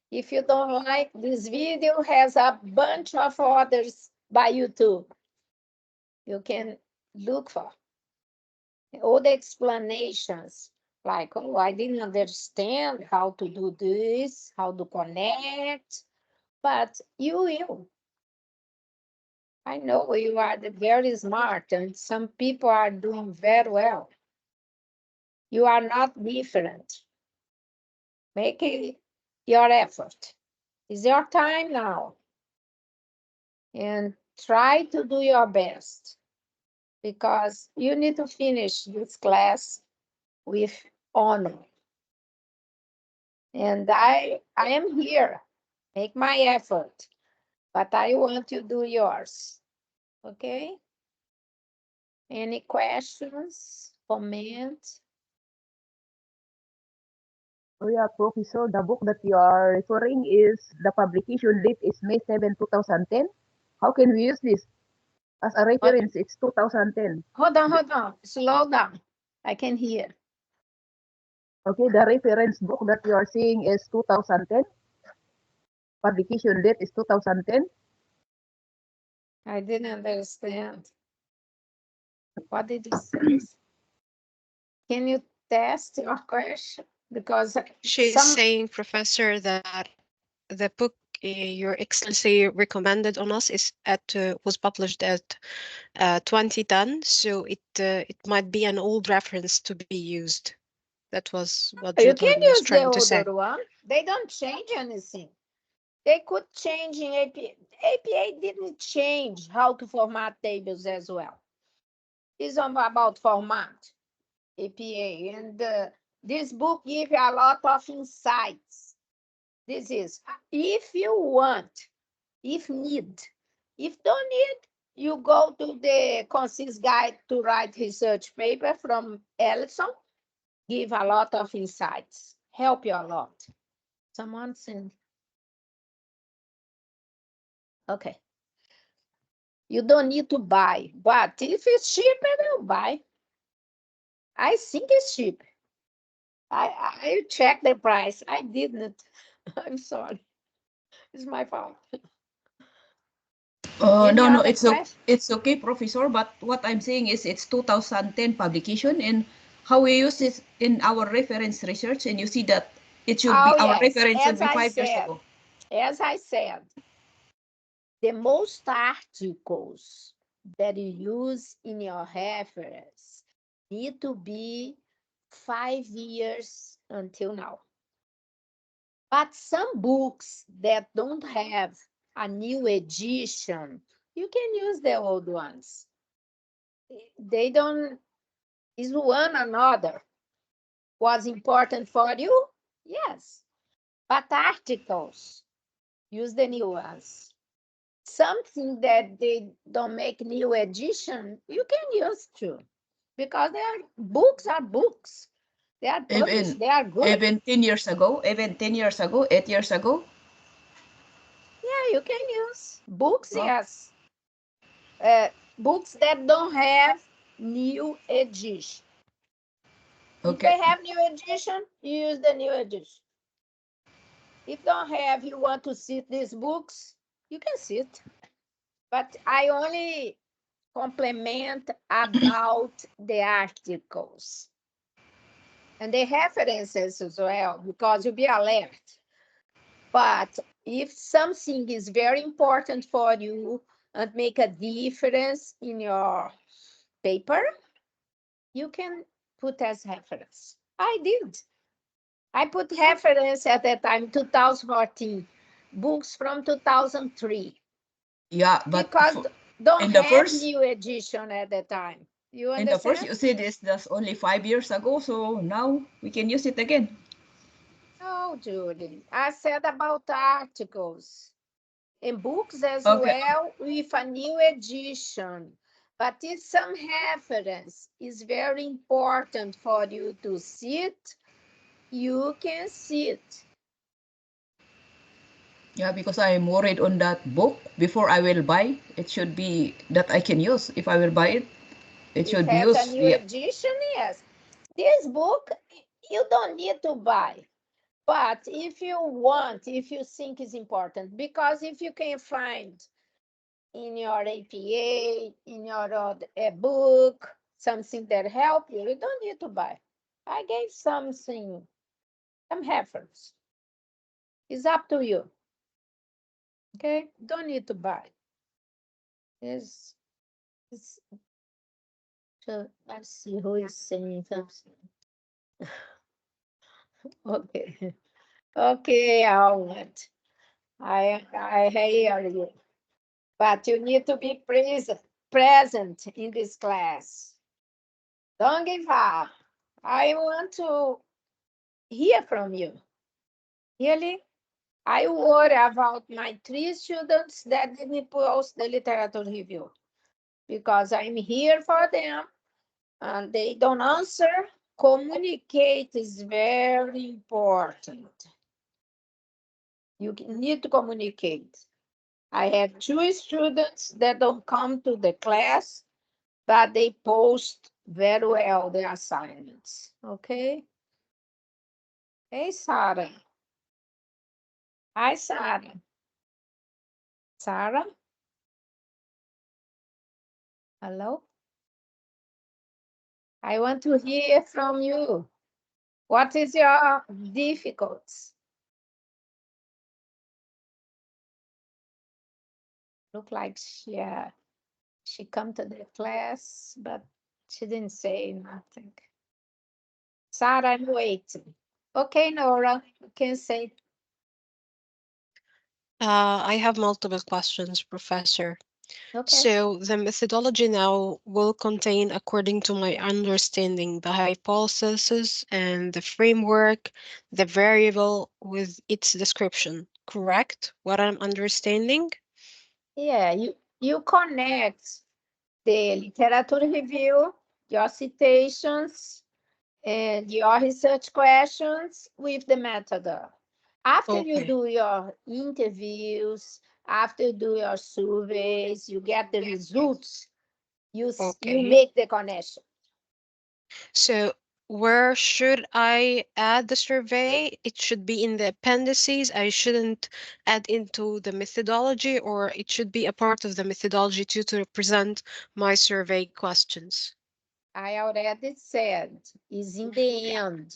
If you don't like this video, has a bunch of others by YouTube. You can look for all the explanations, like, oh, I didn't understand how to do this, how to connect, but you will. I know you are very smart, and some people are doing very well. You are not different. Make your effort. It's your time now. And try to do your best because you need to finish this class with honor. And I am here. Make my effort, but I want to do yours. Okay? Any questions, comments? Oh yeah, Professor, the book that you are referring is the publication date is May 7, 2010. How can we use this as a What? reference? It's 2010. Hold on. Slow down. I can hear. Okay, the reference book that you are seeing is 2010. Publication date is 2010. I didn't understand. What did you say? Can you test your question? Because She's some saying, Professor, that the book your Excellency recommended on us is was published at 2010, so it might be an old reference to be used. That was what you can Giovanni was use the trying to say. older one. They don't change anything. They could change in APA. APA didn't change how to format tables as well. It's about format, APA. And this book gives you a lot of insights. This is, if you want, if need. If don't need, you go to the Concise Guide to Write Research Paper from Ellison. Give a lot of insights. Help you a lot. Someone send. Okay. You don't need to buy, but if it's cheap, I will buy. I think it's cheap. I checked the price. I didn't. I'm sorry. It's my fault. Any No, other it's question? it's okay, Professor. But what I'm saying is it's 2010 publication, and how we use it in our reference research, and you see that it should be Oh, our yes. reference should be 5 years ago. As I said, the most articles that you use in your reference need to be 5 years until now. But some books that don't have a new edition, you can use the old ones. They don't, is one another. Was important for you? Yes. But articles, use the new ones. Something that they don't make new edition, you can use too. Because books are books. They are published, Even they are good. even 10 years ago, even 10 years ago, 8 years ago. Yeah, you can use books, Oh, yes. Books that don't have new edition. If okay. they have new edition, you use the new edition. If don't have, you want to see these books, you can sit. But I only compliment about the articles and the references as well, because you'll be alert. But if something is very important for you and make a difference in your paper, you can put as reference. I did. I put reference at that time, 2014, books from 2003. Yeah, but because don't in the have first new edition at the time. You in the first understand? you said this that's only 5 years ago, so now we can use it again. No, Julie. I said about articles and books as Okay. well with a new edition. But it's some reference is very important for you to see it. You can see it. Yeah, because I'm worried on that book. Before I will buy, it should be that I can use. If I will buy it, it It should be has a used. new Yeah. edition, yes. This book you don't need to buy. But if you want, if you think is important, because if you can find in your APA, in your book, something that help you, you don't need to buy. I gave something, some reference. It's up to you. Okay? Don't need to buy. It's so let's see who is saying something. Okay. Okay, Albert. I hear you. But you need to be present in this class. Don't give up. I want to hear from you. Really? I worry about my 3 students that didn't post the literature review because I'm here for them and they don't answer. Communicate is very important. You need to communicate. I have 2 students that don't come to the class, but they post very well their assignments. Okay? Hey, Sarah. Hi, Sarah. Sarah? Hello? I want to hear from you. What is your difficulties? Look like she come to the class, but she didn't say nothing. Sarah, I'm waiting. Okay, Nora, you can say. I have multiple questions, Professor. Okay. So the methodology now will contain, according to my understanding, the hypothesis and the framework, the variable with its description. Correct? What I'm understanding? Yeah, you connect the literature review, your citations, and your research questions with the method. After you Okay. do your interviews, after you do your surveys, you get the results, you Okay. make the connection. So where should I add the survey? It should be in the appendices. I shouldn't add into the methodology, or it should be a part of the methodology too to represent my survey questions. I already said, is in the end,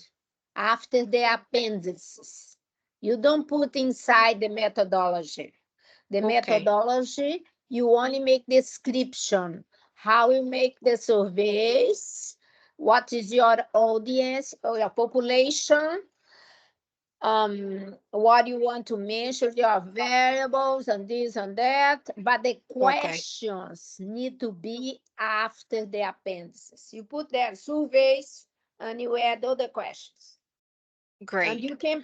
after the appendices. You don't put inside the methodology. The Okay. methodology, you only make description, how you make the surveys, what is your audience or your population, what you want to measure, your variables and this and that, but the Okay. questions need to be after the appendices. You put there surveys and you add other questions. And Great.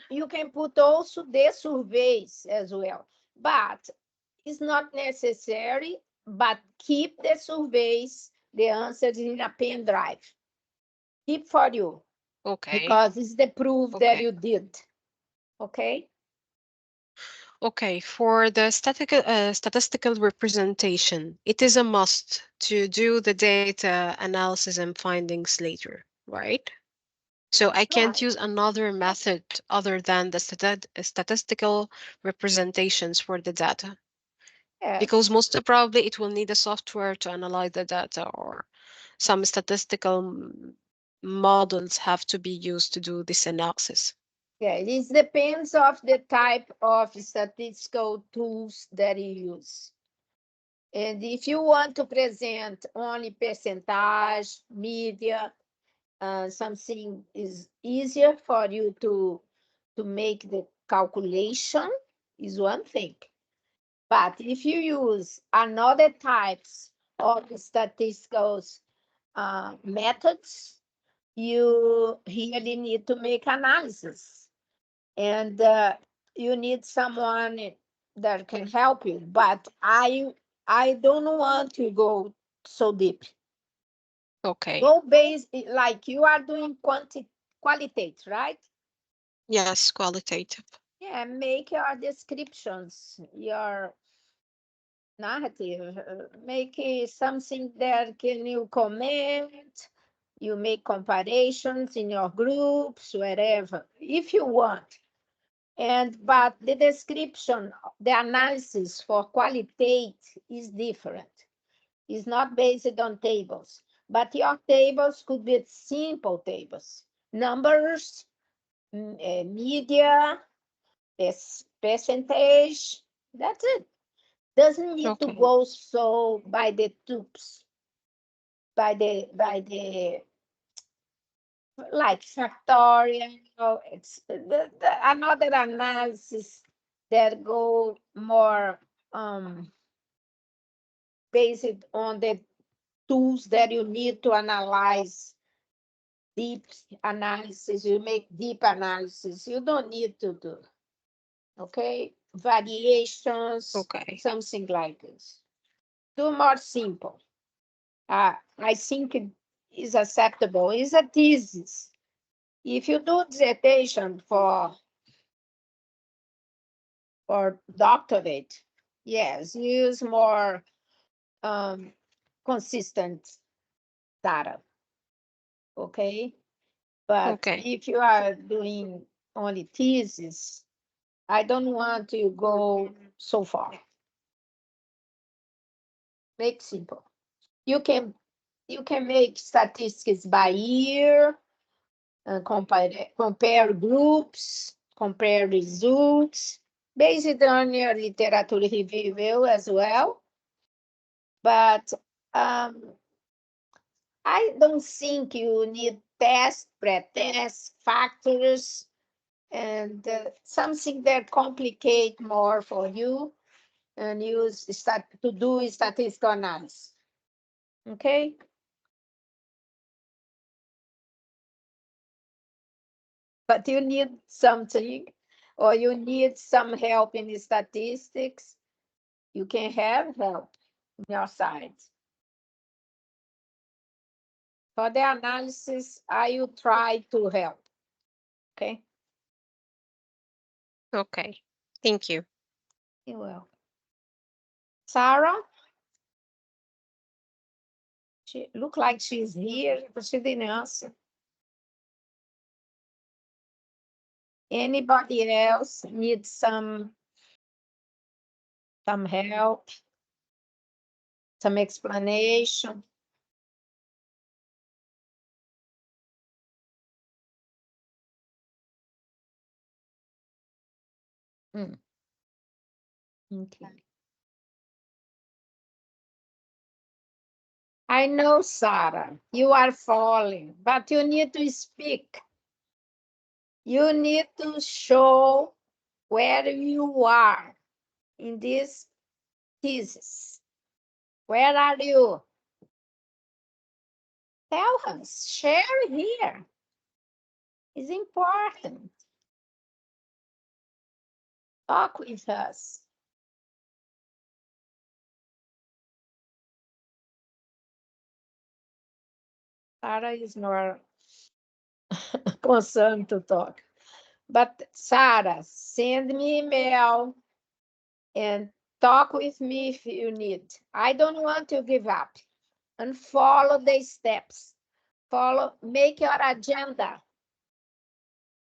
you can put also the surveys as well. But it's not necessary, but keep the surveys, the answers in a pen drive. Keep for you, Okay. because it's the proof that Okay. you did. Okay? Okay. For the statistical representation, it is a must to do the data analysis and findings later, right? So I can't Right. use another method other than the statistical representations for the data, because Yes. most probably it will need a software to analyze the data, or some statistical models have to be used to do this analysis. Yeah, it depends of the type of statistical tools that you use. And if you want to present only percentage, media, something is easier for you to make the calculation is one thing. But if you use another types of statistical methods, you really need to make analysis, and you need someone that can help you. But I don't want to go so deep. Okay. Go base like you are doing qualitative, right? Yes, qualitative. Yeah, make your descriptions, your narrative, make it something that can you comment, you make comparisons in your groups, wherever, if you want. But the description, the analysis for qualitative is different. It's not based on tables, but your tables could be simple tables, numbers, media, percentage. That's it. Doesn't need to Okay. go so by the tubes, by the like factorial. It's another analysis that go more based on the tools that you need to analyze deep analysis. You make deep analysis. You don't need to do. Okay, variations, Okay. something like this. Do more simple. I think it is acceptable. It's a thesis. If you do dissertation for doctorate, yes, use more consistent data. Okay, but Okay. if you are doing only thesis, I don't want to go so far. Make simple. You can make statistics by year, compare groups, compare results, based on your literature review as well. But I don't think you need test, pretest, factors, and something that complicate more for you, and start to do statistical analysis. Okay. But you need something, or you need some help in statistics, you can have help on your side. For the analysis, I will try to help. Okay. Okay. Thank you. You will. Sarah? She look like she's here, but she didn't answer. Anybody else need some help, some explanation? Mm. Okay. I know, Sarah, you are falling, but you need to speak. You need to show where you are in this thesis. Where are you? Tell us, share here. It's important. Talk with us. Sarah is more concerned to talk. But Sarah, send me email and talk with me if you need. I don't want to give up. And follow the steps. Make your agenda.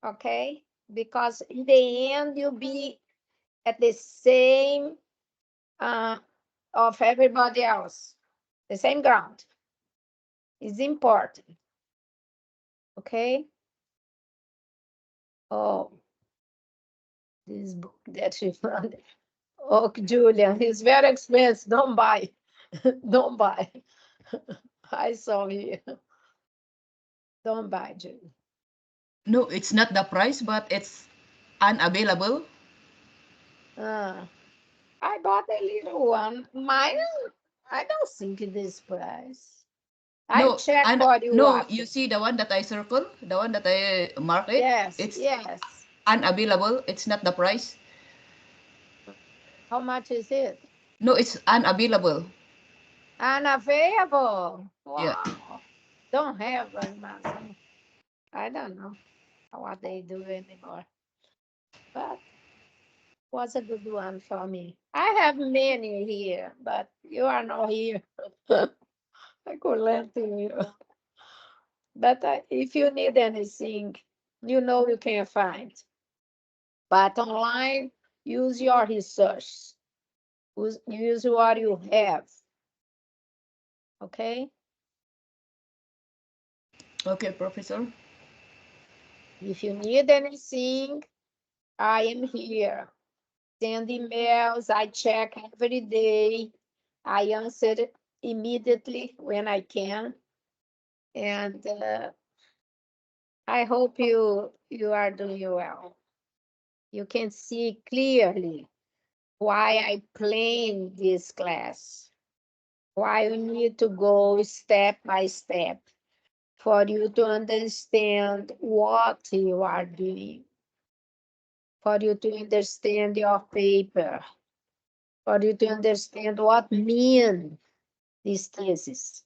Okay? Because in the end, you'll be at the same of everybody else, the same ground. It's important. Okay? Oh, this book that you found. Oh, Julian, it's very expensive. Don't buy. Don't buy. I saw here. Don't buy, Julian. No, it's not the price, but it's unavailable. Ah, I bought a little one. Mine, I don't think this price. I No, check and for you no, after. you see the one that I circle, the one that I mark it. Yes, It's yes. unavailable. It's not the price. How much is it? No, it's unavailable. Unavailable. Yeah. Wow. Don't have very much. I don't know what they do anymore. But was a good one for me. I have many here, but you are not here. I could lend to you. But if you need anything, you know you can find. But online, use your research. Use what you have. Okay? Okay, Professor. If you need anything, I am here. Send emails, I check every day. I answer immediately when I can. And I hope you are doing well. You can see clearly why I plan this class, why you need to go step by step for you to understand what you are doing, for you to understand your paper, for you to understand what mean this thesis.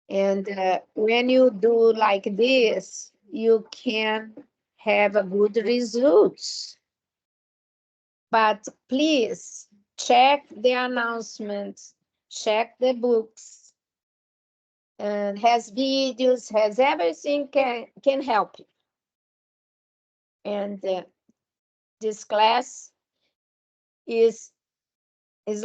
And when you do like this, you can have a good results. But please check the announcements, check the books, and has videos, has everything can help you. And this class is is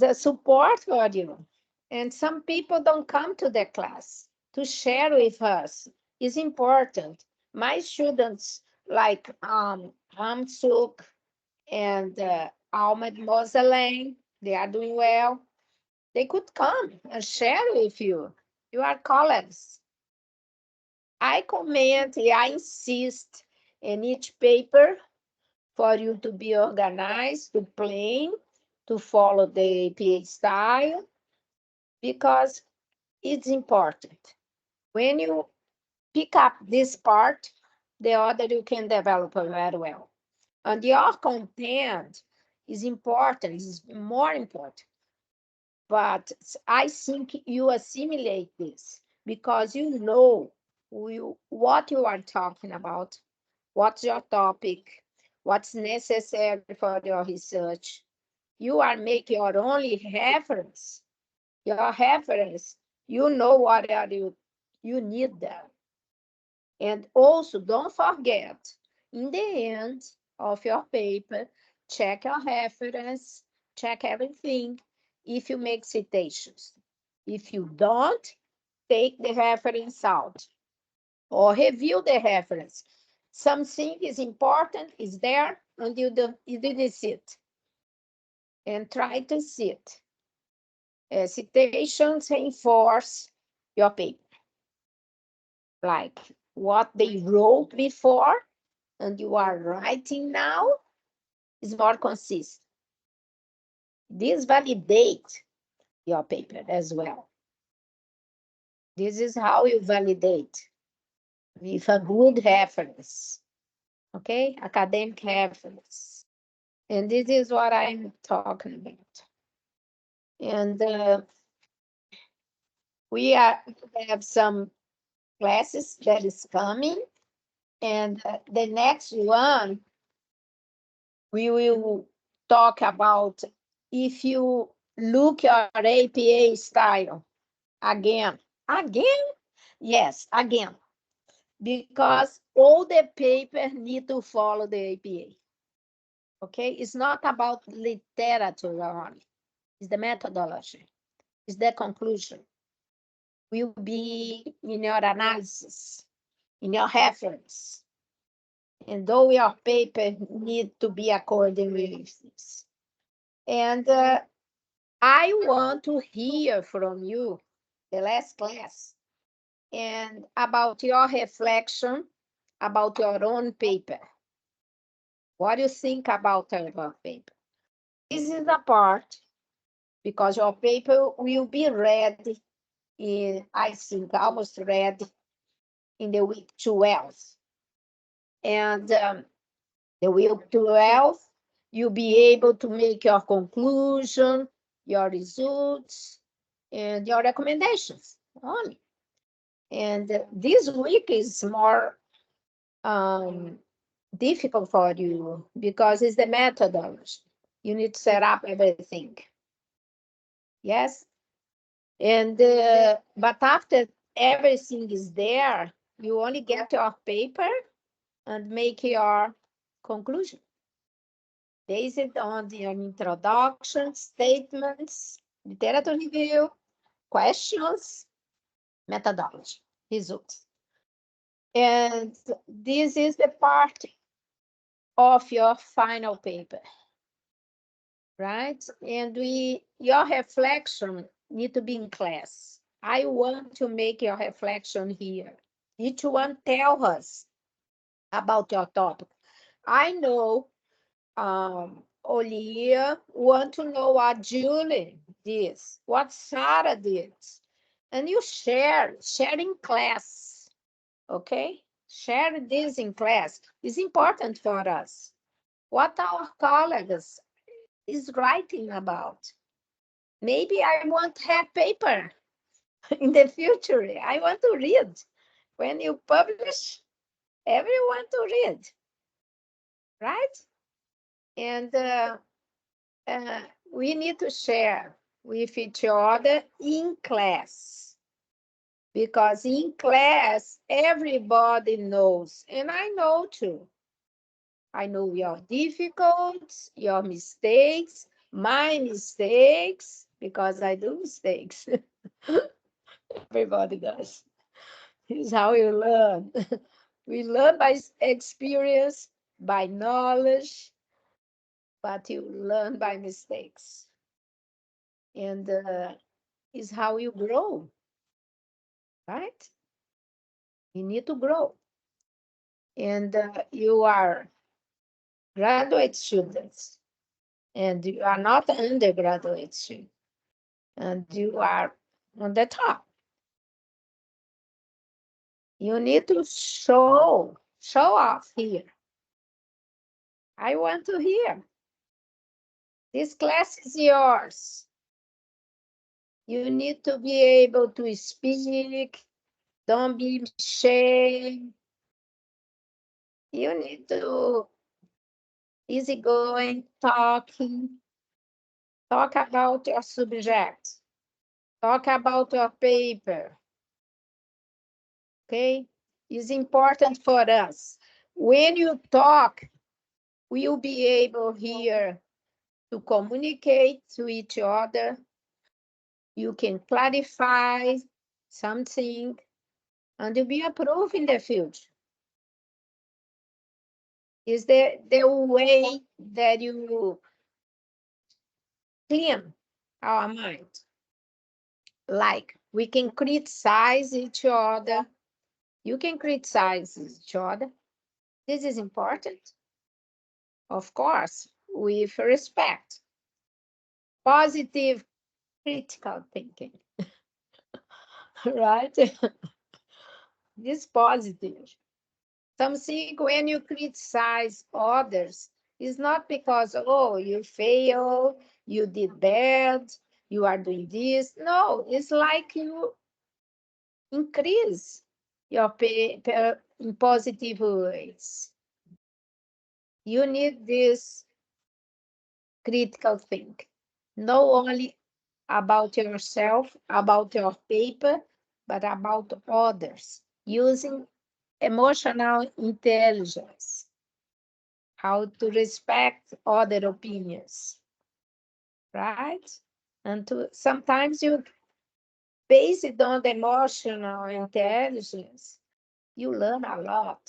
a support for you. And some people don't come to the class to share with us. It's important. My students like Hamsuk and Ahmed Mosalem, they are doing well. They could come and share with you. You are colleagues. I comment, I insist in each paper for you to be organized, to plan, to follow the APA style, because it's important. When you pick up this part, the other you can develop very well. And your content is important, is more important. But I think you assimilate this because you know what you are talking about, what's your topic, what's necessary for your research. You are making your only reference. Your reference, you know what are you need there. And also don't forget, in the end of your paper, check your reference, check everything if you make citations. If you don't, take the reference out or review the reference. Something is important, is there, and you didn't see it. And try to see it. Citations reinforce your paper. Like what they wrote before and you are writing now is more consistent. This validates your paper as well. This is how you validate with a good reference, okay? Academic reference. And this is what I'm talking about. And we have some classes that is coming. And the next one, we will talk about if you look your APA style again. Again? Yes, again. Because all the papers need to follow the APA. Okay? It's not about literature only. It's the methodology. It's the conclusion. Will be in your analysis, in your reference. And all your paper need to be according with this. And I want to hear from you, the last class, and about your reflection about your own paper. What do you think about your paper? This is the part because your paper will be ready in, I think, almost ready in the week 12. And the week 12, you'll be able to make your conclusion, your results, and your recommendations only. And this week is more difficult for you because it's the methodology. You need to set up everything. Yes. And but after everything is there, you only get your paper and make your conclusion based on your introduction, statements, literature review, questions, methodology, results. And this is the part of your final paper, right? And your reflection need to be in class. I want to make your reflection here. Each one tell us about your topic. I know Olia want to know what Julie did, what Sarah did. And you share in class, okay? Share this in class. It's important for us. What our colleagues is writing about. Maybe I want to have paper in the future. I want to read. When you publish, everyone to read, right? And we need to share with each other in class. Because in class, everybody knows, and I know too. I know your difficulties, your mistakes, my mistakes, because I do mistakes. Everybody does. This is how you learn. We learn by experience, by knowledge, but you learn by mistakes. And is how you grow, right? You need to grow. And you are graduate students, and you are not undergraduate students, and you are on the top. You need to show off here. I want to hear. This class is yours. You need to be able to speak. Don't be ashamed. You need to easygoing, talking. Talk about your subject. Talk about your paper. Okay? It's important for us. When you talk, we'll be able here to communicate to each other. You can clarify something and you'll be approved in the future. Is the way that you clean our mind. Like we can criticize each other. You can criticize each other. This is important. Of course, with respect. Positive critical thinking. Right? This positive. Something when you criticize others, it's not because, oh, you failed, you did bad, you are doing this. No, it's like you increase your in positive ways. You need this critical think. Not only about yourself, about your paper, but about others, using emotional intelligence, how to respect other opinions, right? And to sometimes you base it on the emotional intelligence, you learn a lot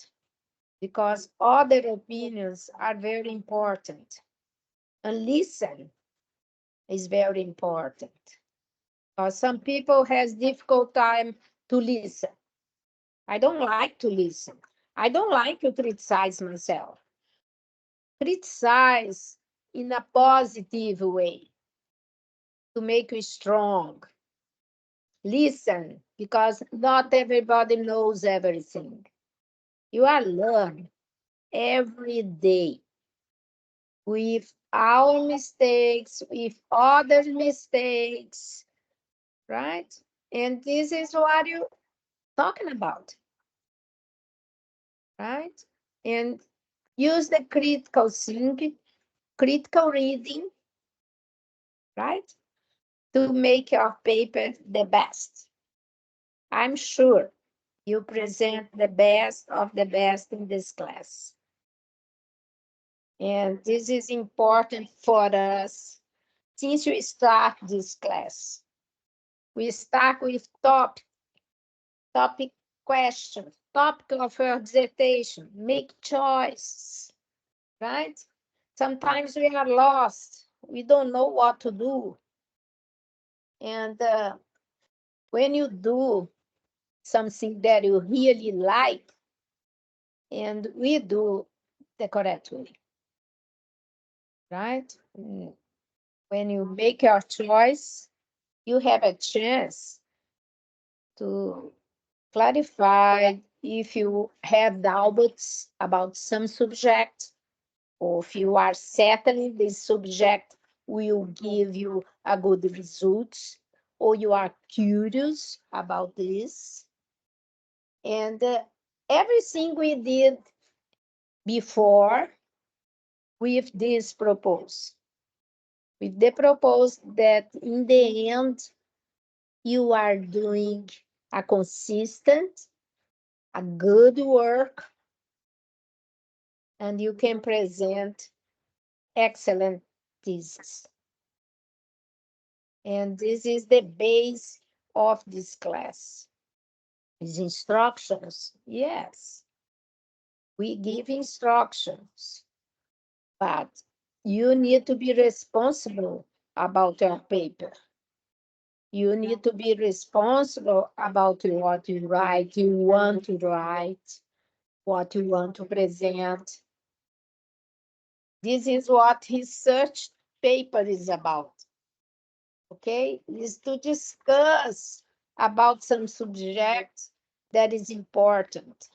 because other opinions are very important. And listen is very important. Some people has difficult time to listen. I don't like to listen. I don't like to criticize myself. Criticize in a positive way to make you strong. Listen, because not everybody knows everything. You are learning every day with our mistakes, with others' mistakes, right? And this is what you're talking about, right? And use the critical thinking, critical reading, right? To make your paper the best. I'm sure you present the best of the best in this class. And this is important for us since we start this class. We start with topic question, topic of your dissertation, make choices, right? Sometimes we are lost. We don't know what to do. And when you do something that you really like, and we do the correct way, right? When you make your choice, you have a chance to clarify if you have doubts about some subject, or if you are certain this subject will give you a good result, or you are curious about this. And everything we did before with this proposal, with the proposal that in the end you are doing a consistent, a good work, and you can present excellent thesis. And this is the base of this class. Is instructions, yes. We give instructions, but you need to be responsible about your paper. You need to be responsible about what you write, you want to write, what you want to present. This is what research paper is about. Okay, is to discuss about some subject that is important,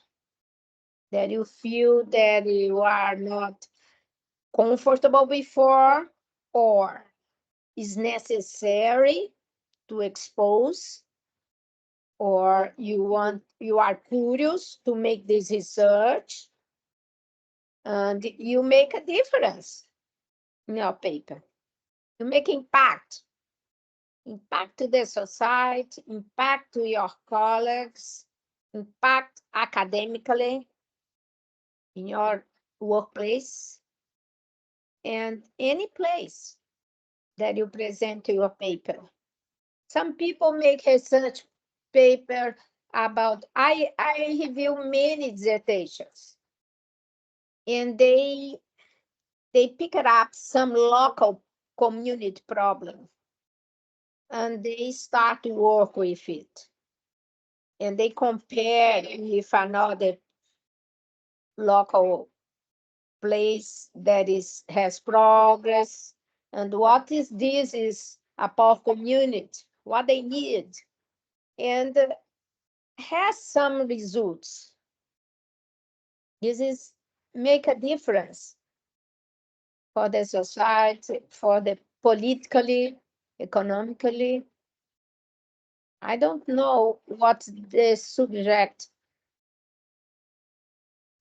that you feel that you are not comfortable before, or is necessary to expose, or you are curious to make this research, and you make a difference in your paper. You make impact to the society, impact to your colleagues, impact academically in your workplace, and any place that you present your paper. Some people make research paper about, I review many dissertations, and they pick up some local community problem, and they start to work with it. And they compare with another local place that has progress. And what is this is a poor community, what they need, and has some results. This is make a difference for the society, for the politically, economically. I don't know what the subject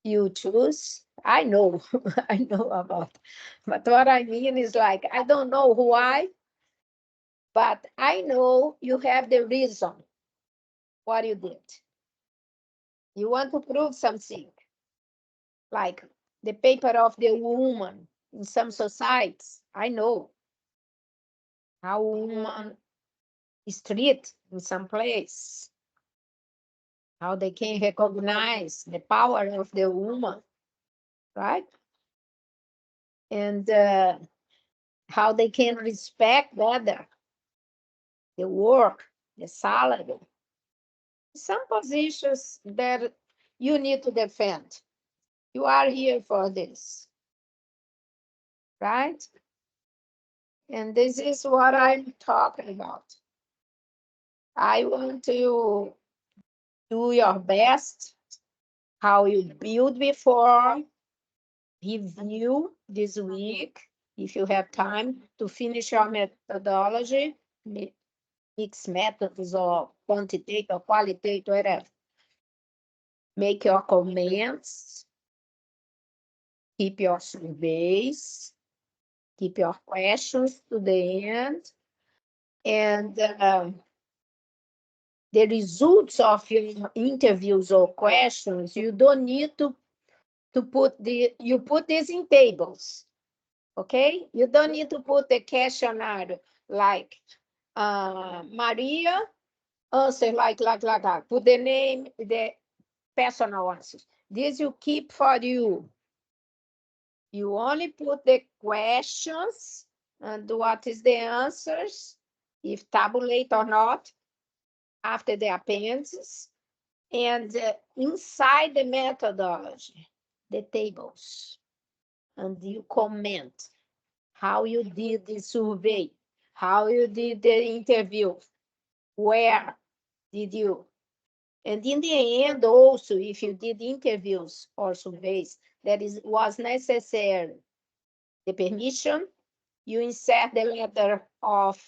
you choose. I know, I know about, but what I mean is like, I don't know why, but I know you have the reason what you did. You want to prove something, like the paper of the woman in some societies. I know how woman is treated in some place, how they can recognize the power of the woman, right? And how they can respect better the work, the salary. Some positions that you need to defend. You are here for this, right? And this is what I'm talking about. I want to do your best, how you build before, review this week, if you have time to finish your methodology, mixed methods or quantitative or qualitative, whatever. Make your comments, keep your surveys, keep your questions to the end, and the results of your interviews or questions, you don't need to put you put this in tables, okay? You don't need to put the questionnaire like Maria answer like, put the name, the personal answers. This you keep for you. You only put the questions and what is the answers, if tabulate or not, after the appendices, and inside the methodology, the tables, and you comment how you did the survey, how you did the interview, where did you, and in the end also, if you did interviews or surveys that was necessary, the permission, you insert the letter of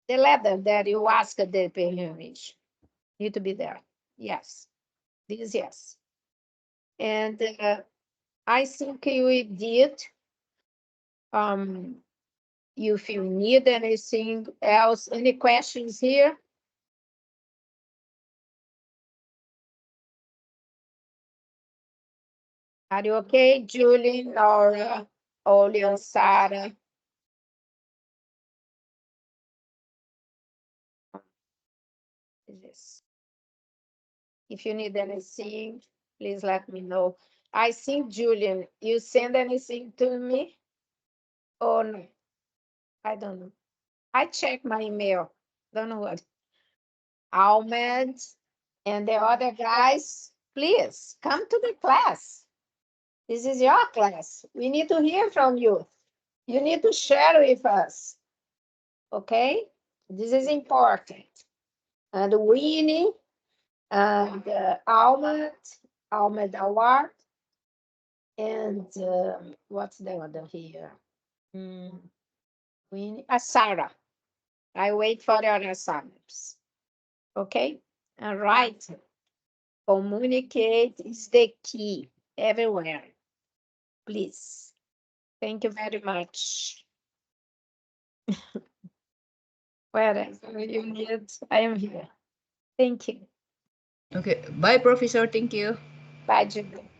the letter that you asked the permission. Need to be there. Yes. This yes. And I think we did. If you need anything else, any questions here? Are you okay, Julie, Laura, Oli, and Sarah? Yes. If you need anything, please let me know. I think, Julian, you send anything to me? Oh, no, I don't know. I check my email. Don't know what. Ahmed and the other guys, please come to the class. This is your class. We need to hear from you. You need to share with us. Okay? This is important. And Winnie and Ahmed Award, and what's the other here? Winnie, Sarah. I wait for your assignments. Okay? All right. Communicate is the key everywhere. Please. Thank you very much. Wherever you need, I am here. Thank you. Okay. Bye, Professor. Thank you. Bye, Julie.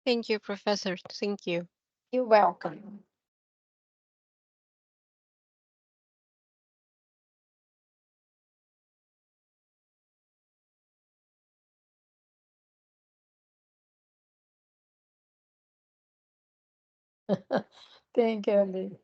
Thank you, Professor. Thank you. You're welcome. Thank you, Lee.